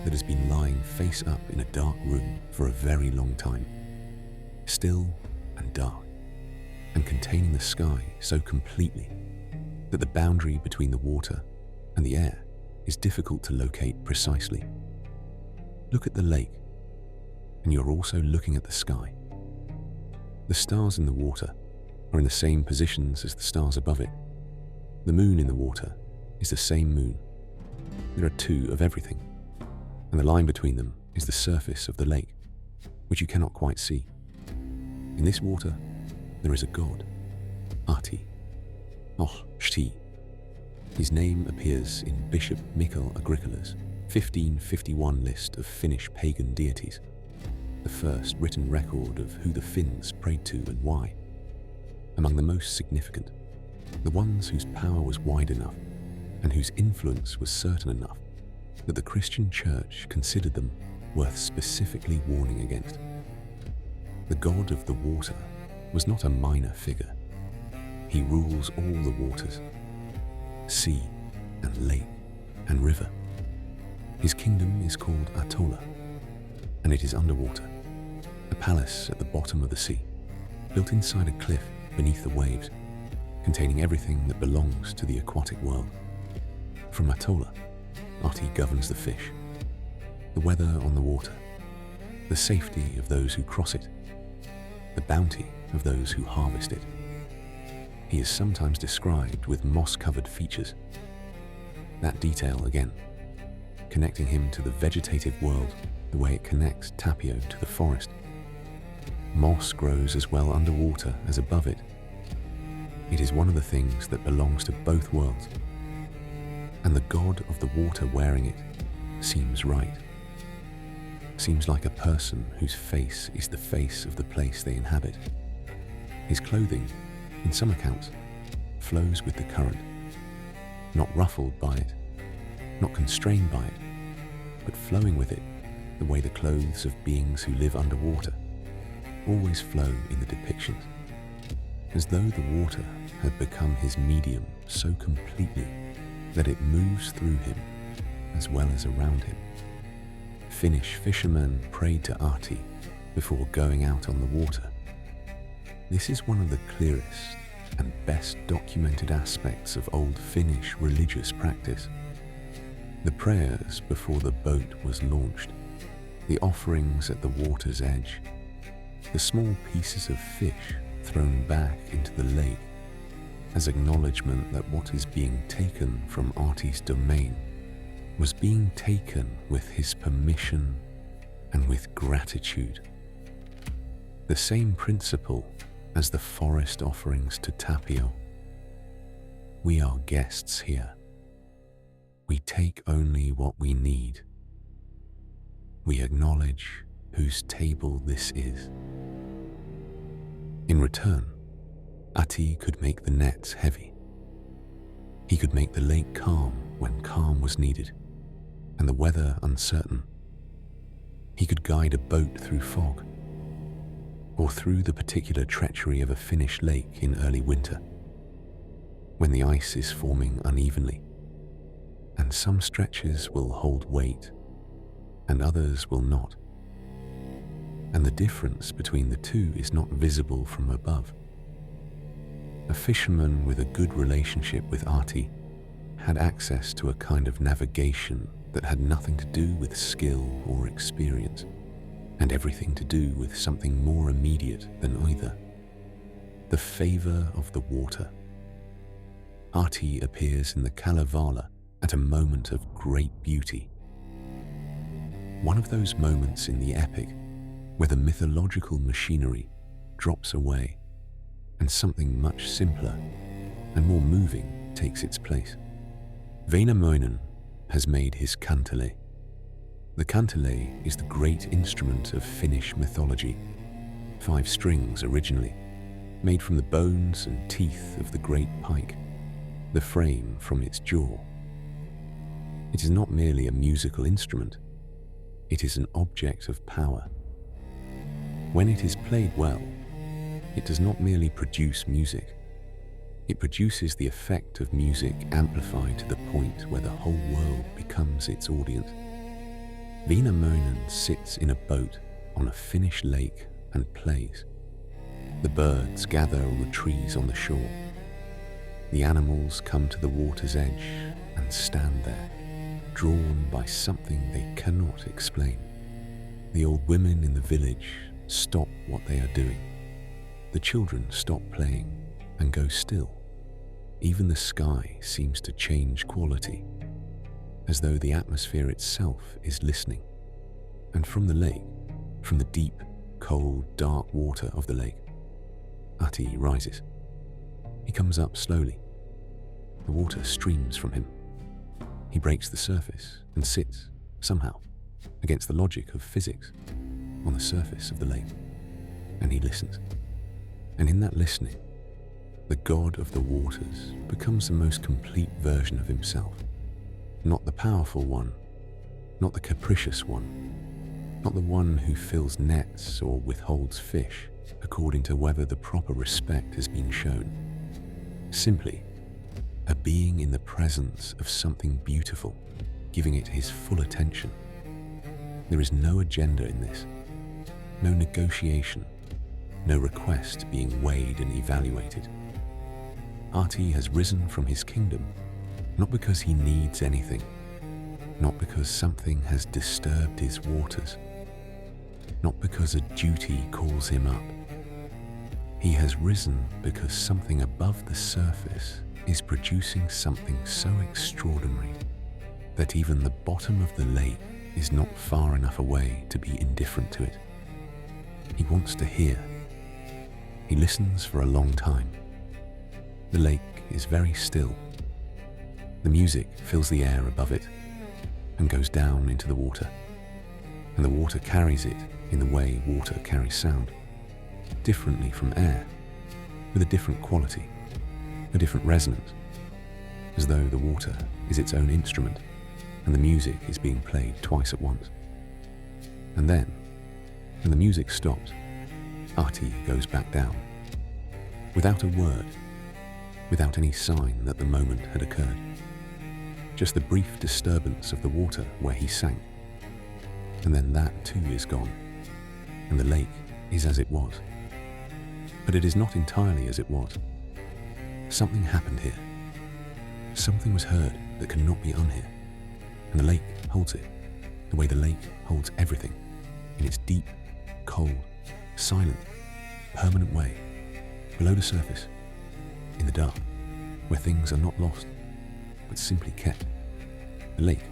that has been lying face up in a dark room for a very long time, still and dark, and containing the sky so completely that the boundary between the water and the air is difficult to locate precisely. Look at the lake, and you're also looking at the sky. The stars in the water are in the same positions as the stars above it. The moon in the water is the same moon. There are two of everything, and the line between them is the surface of the lake, which you cannot quite see. In this water, there is a god, Ahti, Ahti. His name appears in Bishop Mikael Agricola's 1551 list of Finnish pagan deities, the first written record of who the Finns prayed to and why. Among the most significant, the ones whose power was wide enough and whose influence was certain enough that the Christian Church considered them worth specifically warning against. The god of the water was not a minor figure. He rules all the waters, sea and lake and river. His kingdom is called Atola, and it is underwater, a palace at the bottom of the sea, built inside a cliff beneath the waves, containing everything that belongs to the aquatic world. From Atola, Ahti governs the fish, the weather on the water, the safety of those who cross it, the bounty of those who harvest it. He is sometimes described with moss-covered features. That detail, again, connecting him to the vegetative world the way it connects Tapio to the forest. Moss grows as well underwater as above it. It is one of the things that belongs to both worlds, and the god of the water wearing it seems right. Seems like a person whose face is the face of the place they inhabit. His clothing, in some accounts, flows with the current, not ruffled by it, not constrained by it, but flowing with it the way the clothes of beings who live underwater always flow in the depictions, as though the water had become his medium so completely that it moves through him as well as around him. Finnish fishermen prayed to Ahti before going out on the water. This is one of the clearest and best documented aspects of old Finnish religious practice. The prayers before the boat was launched, the offerings at the water's edge, the small pieces of fish thrown back into the lake as acknowledgement that what is being taken from Ahti's domain was being taken with his permission and with gratitude. The same principle as the forest offerings to Tapio. We are guests here. We take only what we need. We acknowledge whose table this is. In return, Ahti could make the nets heavy. He could make the lake calm when calm was needed, and the weather uncertain. He could guide a boat through fog, or through the particular treachery of a Finnish lake in early winter, when the ice is forming unevenly, and some stretches will hold weight, and others will not. And the difference between the two is not visible from above. A fisherman with a good relationship with Ahti had access to a kind of navigation that had nothing to do with skill or experience, and everything to do with something more immediate than either: the favor of the water. Ahti appears in the Kalevala at a moment of great beauty. One of those moments in the epic where the mythological machinery drops away and something much simpler and more moving takes its place. Menninkäinen has made his kantele. The kantele is the great instrument of Finnish mythology, 5 strings originally, made from the bones and teeth of the great pike, the frame from its jaw. It is not merely a musical instrument, it is an object of power. When it is played well, it does not merely produce music, it produces the effect of music amplified to the point where the whole world becomes its audience. Menninkäinen sits in a boat on a Finnish lake and plays. The birds gather on the trees on the shore. The animals come to the water's edge and stand there, drawn by something they cannot explain. The old women in the village stop what they are doing. The children stop playing and go still. Even the sky seems to change quality, as though the atmosphere itself is listening. And from the lake, from the deep, cold, dark water of the lake, Ahti rises. He comes up slowly. The water streams from him. He breaks the surface and sits, somehow, against the logic of physics, on the surface of the lake. And he listens. And in that listening, the god of the waters becomes the most complete version of himself. Not the powerful one, not the capricious one, not the one who fills nets or withholds fish according to whether the proper respect has been shown. Simply, a being in the presence of something beautiful, giving it his full attention. There is no agenda in this, no negotiation, no request being weighed and evaluated. Ahti has risen from his kingdom, not because he needs anything, not because something has disturbed his waters, not because a duty calls him up. He has risen because something above the surface is producing something so extraordinary that even the bottom of the lake is not far enough away to be indifferent to it. He wants to hear. He listens for a long time. The lake is very still. The music fills the air above it and goes down into the water, and the water carries it in the way water carries sound, differently from air, with a different quality, a different resonance, as though the water is its own instrument and the music is being played twice at once. And then, when the music stops, Ahti goes back down, without a word, without any sign that the moment had occurred. Just the brief disturbance of the water where he sank. And then that too is gone, and the lake is as it was. But it is not entirely as it was. Something happened here. Something was heard that cannot be unheard, and the lake holds it, the way the lake holds everything, in its deep, cold, silent, permanent way, below the surface, in the dark, where things are not lost, but simply kept. The lake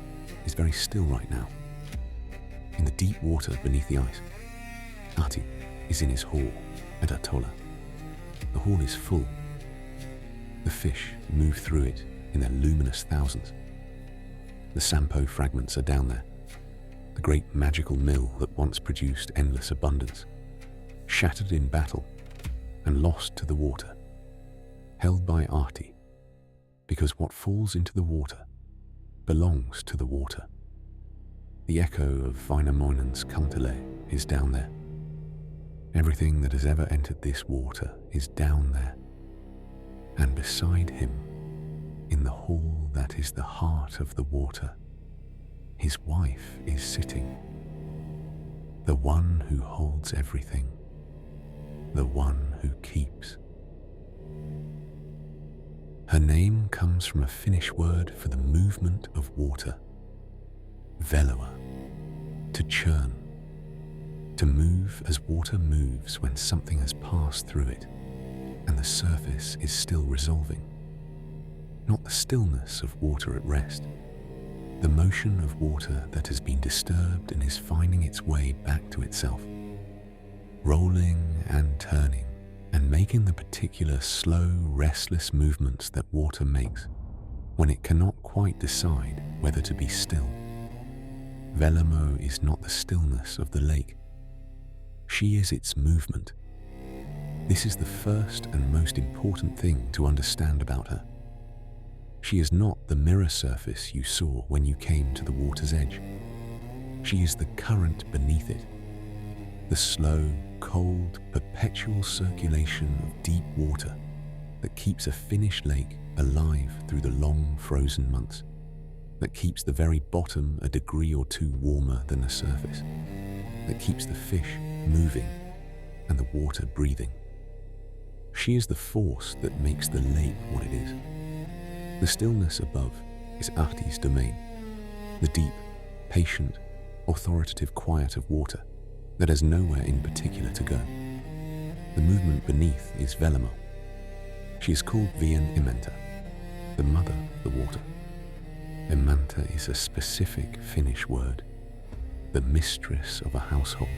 is very still right now. In the deep water beneath the ice, Ahti is in his hall at Atola. The hall is full. The fish move through it in their luminous thousands. The Sampo fragments are down there, the great magical mill that once produced endless abundance, shattered in battle and lost to the water, held by Ahti, because what falls into the water belongs to the water. The echo of Menninkäinen's kantele is down there. Everything that has ever entered this water is down there. And beside him, in the hall that is the heart of the water, his wife is sitting. The one who holds everything, the one who keeps. Her name comes from a Finnish word for the movement of water. Vellamo, to churn, to move as water moves when something has passed through it and the surface is still resolving. not the stillness of water at rest, the motion of water that has been disturbed and is finding its way back to itself, rolling and turning and making the particular slow, restless movements that water makes when it cannot quite decide whether to be still. Vellamo is not the stillness of the lake. She is its movement. This is the first and most important thing to understand about her. She is not the mirror surface you saw when you came to the water's edge. She is the current beneath it, the slow, cold, perpetual circulation of deep water that keeps a Finnish lake alive through the long frozen months, that keeps the very bottom a degree or two warmer than the surface, that keeps the fish moving and the water breathing. She is the force that makes the lake what it is. The stillness above is Ahti's domain, the deep, patient, authoritative quiet of water that has nowhere in particular to go. The movement beneath is Vellamo. She is called Vien Imenta, the mother of the water. Imanta is a specific Finnish word, the mistress of a household,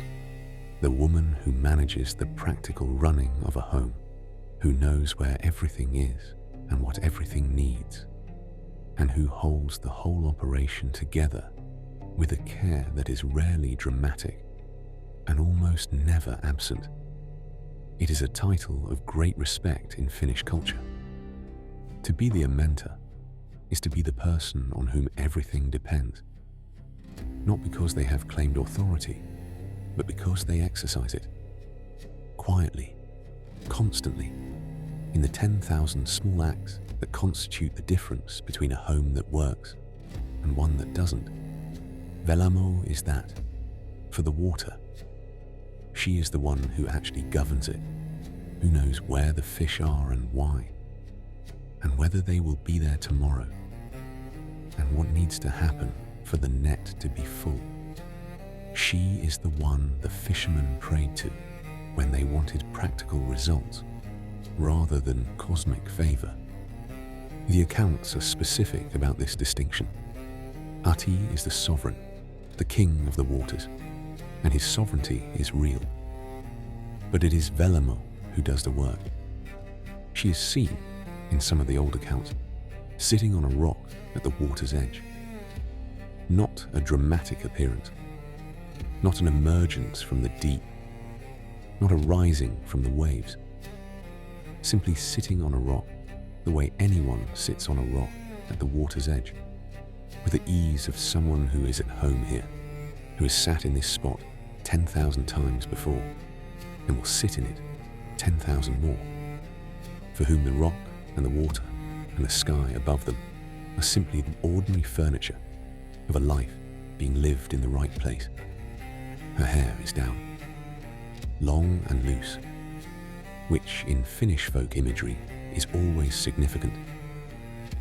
the woman who manages the practical running of a home, who knows where everything is and what everything needs, and who holds the whole operation together with a care that is rarely dramatic and almost never absent. It is a title of great respect in Finnish culture. To be the Imenta is to be the person on whom everything depends, not because they have claimed authority, but because they exercise it, quietly, constantly, in the 10,000 small acts that constitute the difference between a home that works and one that doesn't. Vellamo is that, for the water. She is the one who actually governs it, who knows where the fish are and why, and whether they will be there tomorrow, and what needs to happen for the net to be full. She is the one the fishermen prayed to when they wanted practical results rather than cosmic favor. The accounts are specific about this distinction. Ahti is the sovereign, the king of the waters, and his sovereignty is real. But it is Vellamo who does the work. She is seen, in some of the old accounts, sitting on a rock at the water's edge. Not a dramatic appearance, not an emergence from the deep, not a rising from the waves, simply sitting on a rock the way anyone sits on a rock at the water's edge, with the ease of someone who is at home here, who has sat in this spot 10,000 times before and will sit in it 10,000 more, for whom the rock and the water and the sky above them are simply the ordinary furniture of a life being lived in the right place. Her hair is down, long and loose, which in Finnish folk imagery is always significant.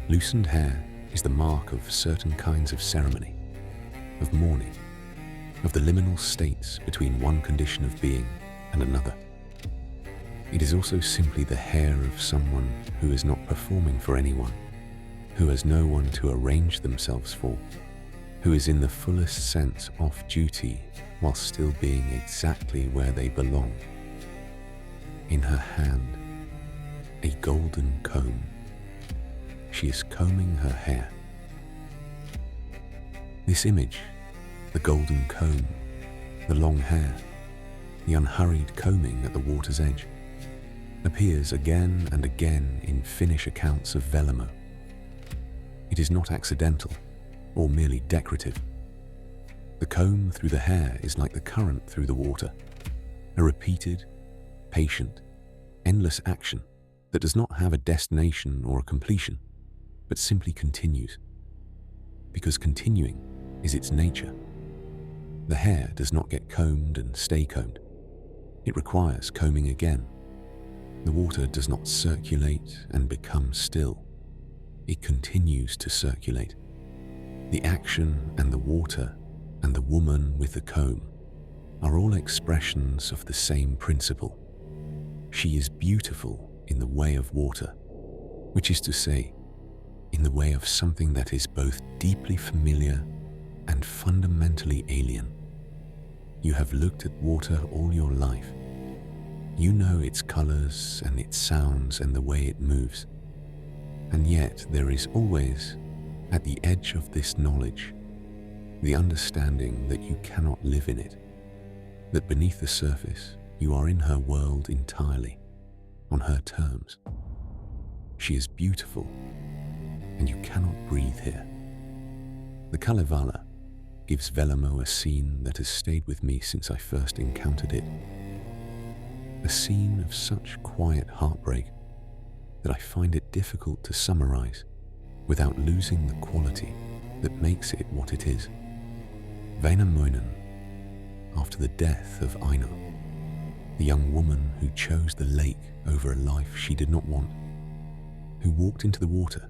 Loosened hair is the mark of certain kinds of ceremony, of mourning, of the liminal states between one condition of being and another. It is also simply the hair of someone who is not performing for anyone, who has no one to arrange themselves for, who is in the fullest sense off duty while still being exactly where they belong. In her hand, a golden comb. She is combing her hair. This image, the golden comb, the long hair, the unhurried combing at the water's edge, appears again and again in Finnish accounts of Vellamo. It is not accidental or merely decorative. The comb through the hair is like the current through the water, a repeated, patient, endless action that does not have a destination or a completion, but simply continues. Because continuing is its nature. The hair does not get combed and stay combed. It requires combing again. The water does not circulate and become still. It continues to circulate. The action and the water and the woman with the comb are all expressions of the same principle. She is beautiful in the way of water, which is to say, in the way of something that is both deeply familiar and fundamentally alien. You have looked at water all your life. You know its colors and its sounds and the way it moves. And yet there is always, at the edge of this knowledge, the understanding that you cannot live in it, that beneath the surface you are in her world entirely, on her terms. She is beautiful, and you cannot breathe here. The Kalevala gives Vellamo a scene that has stayed with me since I first encountered it. A scene of such quiet heartbreak that I find it difficult to summarize without losing the quality that makes it what it is. Väinämöinen, after the death of Aino, the young woman who chose the lake over a life she did not want, who walked into the water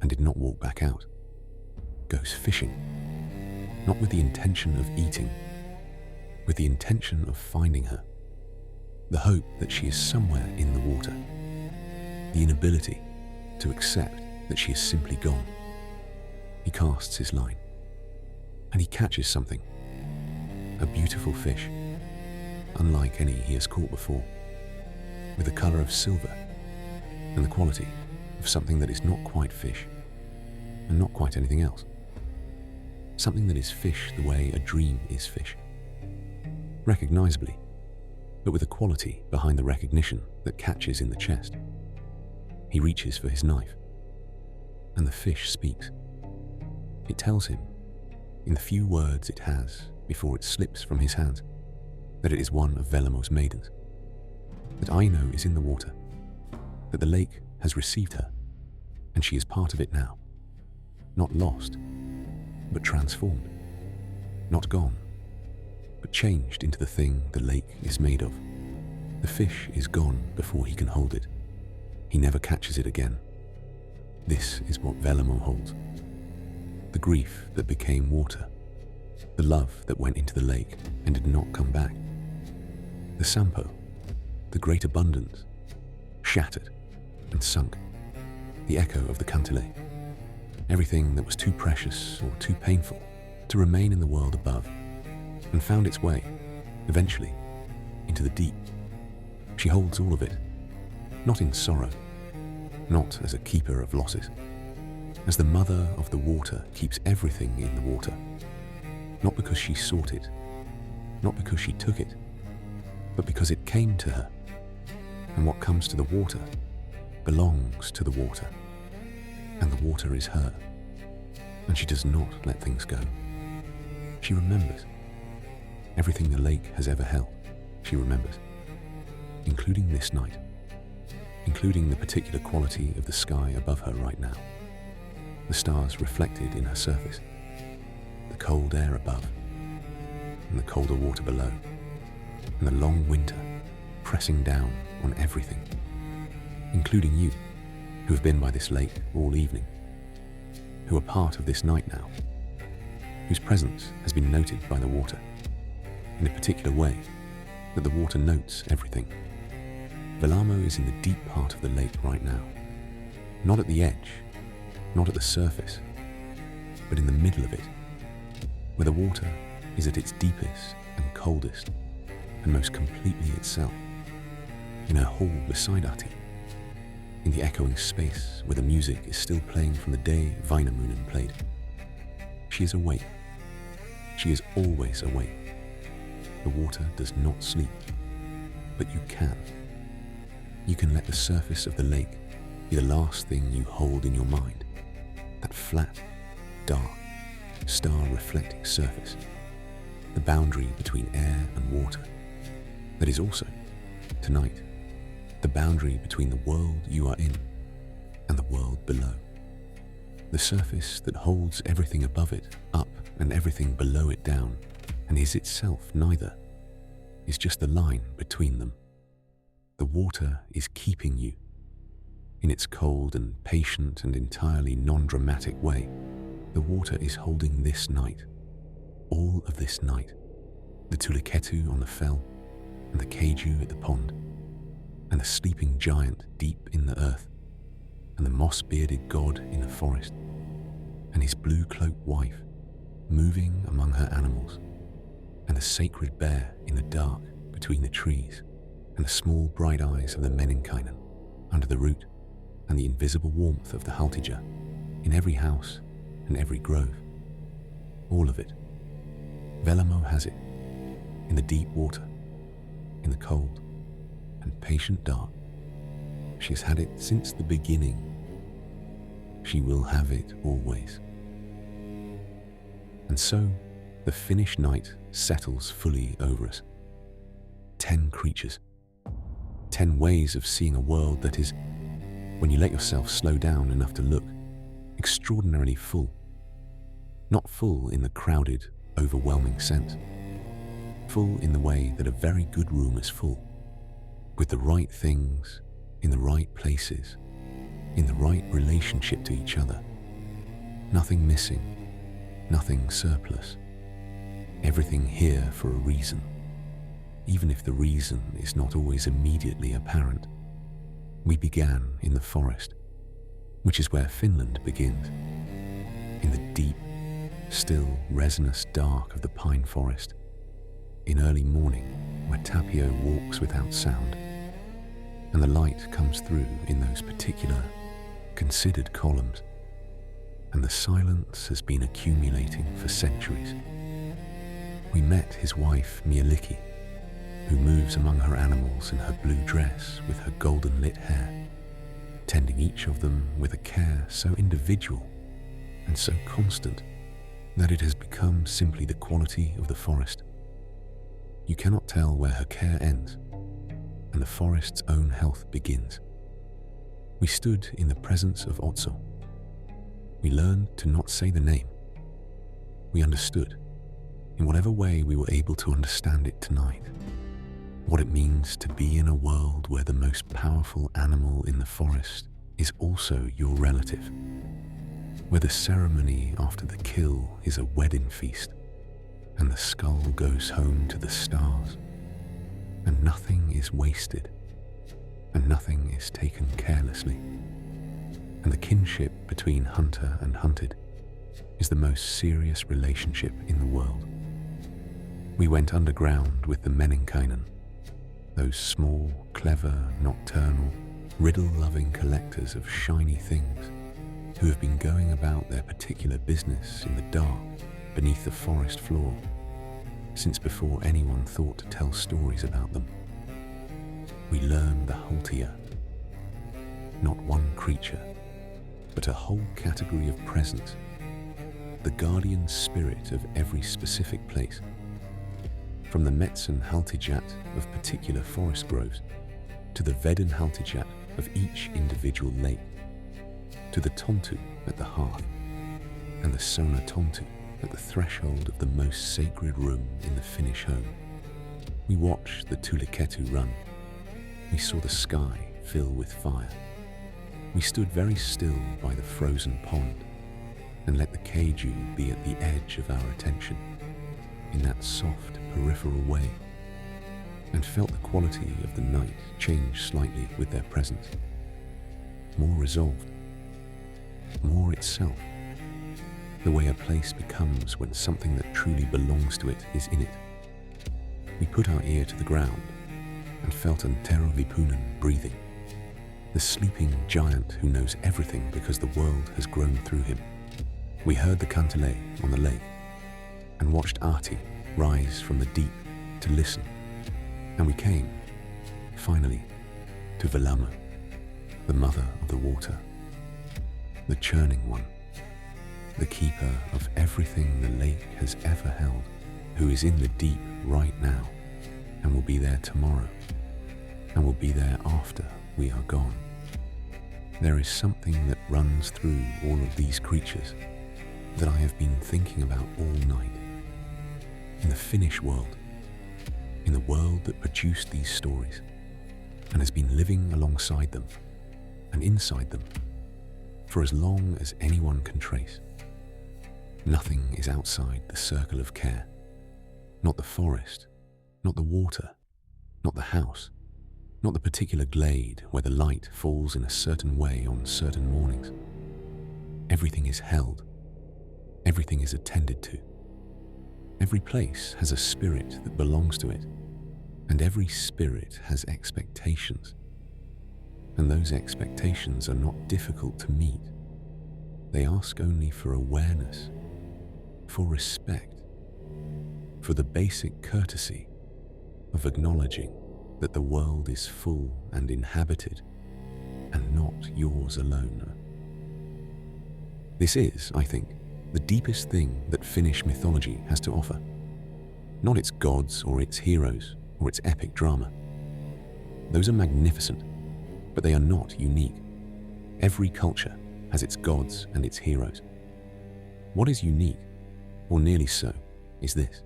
and did not walk back out, goes fishing, not with the intention of eating, with the intention of finding her, the hope that she is somewhere in the water, the inability to accept that she is simply gone. He casts his line, and he catches something, a beautiful fish, unlike any he has caught before, with the color of silver and the quality of something that is not quite fish and not quite anything else. Something that is fish the way a dream is fish, recognizably, but with a quality behind the recognition that catches in the chest. He reaches for his knife, and the fish speaks. It tells him, in the few words it has before it slips from his hands, that it is one of Vellamo's maidens, that Aino is in the water, that the lake has received her, and she is part of it now, not lost, but transformed, not gone, but changed into the thing the lake is made of. The fish is gone before he can hold it. He never catches it again. This is what Vellamo holds. The grief that became water, the love that went into the lake and did not come back. The Sampo, the great abundance, shattered and sunk. The echo of the Kantele, everything that was too precious or too painful to remain in the world above, and found its way, eventually, into the deep. She holds all of it, not in sorrow, not as a keeper of losses, as the mother of the water keeps everything in the water, not because she sought it, not because she took it, but because it came to her, and what comes to the water belongs to the water, and the water is her, and she does not let things go. She remembers everything the lake has ever held. She remembers, including this night, including the particular quality of the sky above her right now, the stars reflected in her surface, the cold air above, and the colder water below, and the long winter pressing down on everything, including you, who have been by this lake all evening, who are part of this night now, whose presence has been noted by the water, in a particular way that the water notes everything. Vellamo is in the deep part of the lake right now, not at the edge, not at the surface, but in the middle of it, where the water is at its deepest and coldest and most completely itself, in her hall beside Ahti, in the echoing space where the music is still playing from the day Väinämöinen played. She is awake. She is always awake. The water does not sleep, but you can. You can let the surface of the lake be the last thing you hold in your mind, that flat, dark, star-reflecting surface, the boundary between air and water, that is also, tonight, the boundary between the world you are in and the world below. The surface that holds everything above it up and everything below it down, and is itself neither, is just the line between them. The water is keeping you. In its cold and patient and entirely non-dramatic way, the water is holding this night, all of this night, the Tulikettu on the fell, and the Keiju at the pond, and the sleeping giant deep in the earth, and the moss-bearded god in the forest, and his blue-cloaked wife moving among her animals, and the sacred bear in the dark between the trees, and the small bright eyes of the Menninkäinen under the root, and the invisible warmth of the Haltija in every house and every grove. All of it. Vellamo has it, in the deep water, in the cold and patient dark. She has had it since the beginning. She will have it always. And so, the Finnish night settles fully over us. 10 creatures. 10 ways of seeing a world that is, when you let yourself slow down enough to look, extraordinarily full. Not full in the crowded, overwhelming sense. Full in the way that a very good room is full, with the right things, in the right places, in the right relationship to each other. Nothing missing, nothing surplus. Everything here for a reason, even if the reason is not always immediately apparent. We began in the forest, which is where Finland begins, in the deep, still, resinous dark of the pine forest, in early morning where Tapio walks without sound, and the light comes through in those particular, considered columns, and the silence has been accumulating for centuries. We met his wife Mielikki, who moves among her animals in her blue dress with her golden lit hair, tending each of them with a care so individual and so constant that it has become simply the quality of the forest. You cannot tell where her care ends and the forest's own health begins. We stood in the presence of Otso. We learned to not say the name. We understood, in whatever way we were able to understand it tonight, what it means to be in a world where the most powerful animal in the forest is also your relative, where the ceremony after the kill is a wedding feast, and the skull goes home to the stars, and nothing is wasted, and nothing is taken carelessly, and the kinship between hunter and hunted is the most serious relationship in the world. We went underground with the Menninkäinen, those small, clever, nocturnal, riddle-loving collectors of shiny things who have been going about their particular business in the dark beneath the forest floor since before anyone thought to tell stories about them. We learned the Haltija, not one creature, but a whole category of presence, the guardian spirit of every specific place, from the Metsen Haltijat of particular forest groves, to the Veden Haltijat of each individual lake, to the Tontu at the hearth, and the Sona Tontu at the threshold of the most sacred room in the Finnish home. We watched the Tulikettu run. We saw the sky fill with fire. We stood very still by the frozen pond and let the Keiju be at the edge of our attention, in that soft, peripheral way, and felt the quality of the night change slightly with their presence. More resolved, more itself, the way a place becomes when something that truly belongs to it is in it. We put our ear to the ground and felt Antero-Vipunen breathing, the sleeping giant who knows everything because the world has grown through him. We heard the kantele on the lake and watched Ahti rise from the deep to listen, and we came, finally, to Vellamo, the mother of the water, the churning one, the keeper of everything the lake has ever held, who is in the deep right now, and will be there tomorrow, and will be there after we are gone. There is something that runs through all of these creatures that I have been thinking about all night. In the Finnish world, in the world that produced these stories and has been living alongside them and inside them for as long as anyone can trace. Nothing is outside the circle of care. Not the forest, not the water, not the house, not the particular glade where the light falls in a certain way on certain mornings. Everything is held. Everything is attended to. Every place has a spirit that belongs to it, and every spirit has expectations. And those expectations are not difficult to meet. They ask only for awareness, for respect, for the basic courtesy of acknowledging that the world is full and inhabited, and not yours alone. This is, I think, the deepest thing that Finnish mythology has to offer. Not its gods or its heroes or its epic drama. Those are magnificent, but they are not unique. Every culture has its gods and its heroes. What is unique, or nearly so, is this: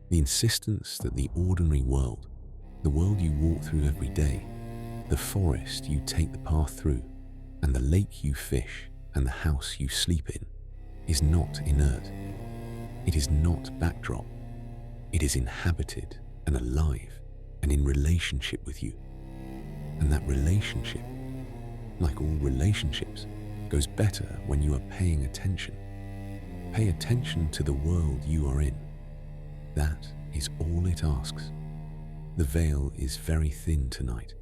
the insistence that the ordinary world, the world you walk through every day, the forest you take the path through, and the lake you fish and the house you sleep in, is not inert. It is not backdrop. It is inhabited and alive and in relationship with you. And that relationship, like all relationships, goes better when you are paying attention. Pay attention to the world you are in. That is all it asks. The veil is very thin tonight,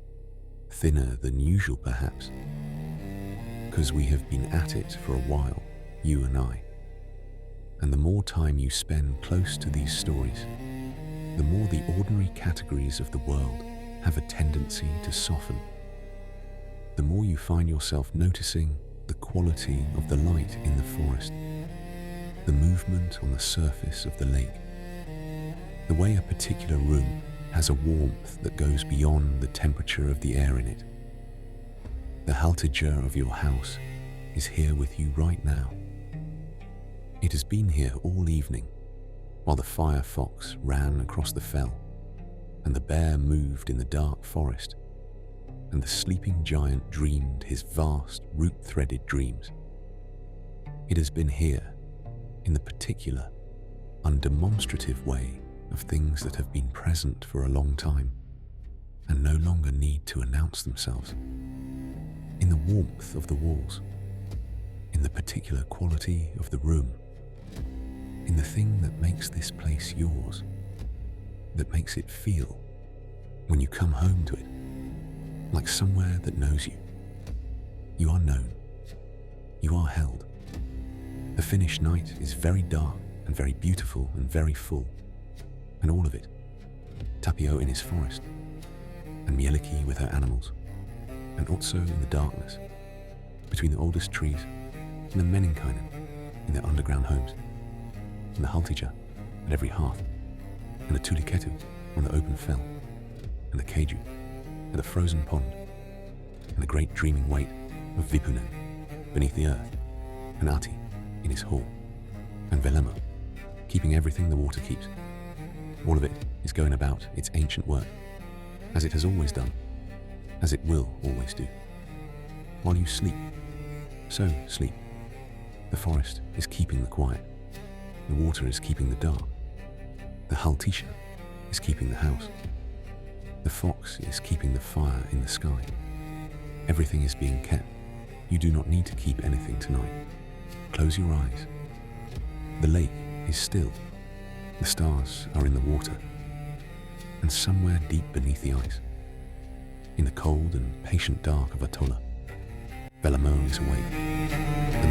thinner than usual perhaps, because we have been at it for a while, you and I. And the more time you spend close to these stories, the more the ordinary categories of the world have a tendency to soften. The more you find yourself noticing the quality of the light in the forest, the movement on the surface of the lake, the way a particular room has a warmth that goes beyond the temperature of the air in it. The Haltija of your house is here with you right now. It has been here all evening, while the Firefox ran across the fell, and the bear moved in the dark forest, and the sleeping giant dreamed his vast, root-threaded dreams. It has been here, in the particular, undemonstrative way of things that have been present for a long time, and no longer need to announce themselves. In the warmth of the walls, in the particular quality of the room, in the thing that makes this place yours, that makes it feel, when you come home to it, like somewhere that knows you. You are known. You are held. The Finnish night is very dark and very beautiful and very full, and all of it. Tapio in his forest, and Mielikki with her animals, and Otso in the darkness, between the oldest trees, and the Menninkäinen in their underground homes, and the Haltija at every hearth, and the Tulikettu on the open fell, and the Keiju at the frozen pond, and the great dreaming weight of Vipunen beneath the earth, and Ahti in his hall, and Vellamo keeping everything the water keeps. All of it is going about its ancient work, as it has always done, as it will always do. While you sleep, so sleep. The forest is keeping the quiet. The water is keeping the dark. The Haltija is keeping the house. The fox is keeping the fire in the sky. Everything is being kept. You do not need to keep anything tonight. Close your eyes. The lake is still. The stars are in the water. And somewhere deep beneath the ice, in the cold and patient dark of Atola, Vellamo is awake. The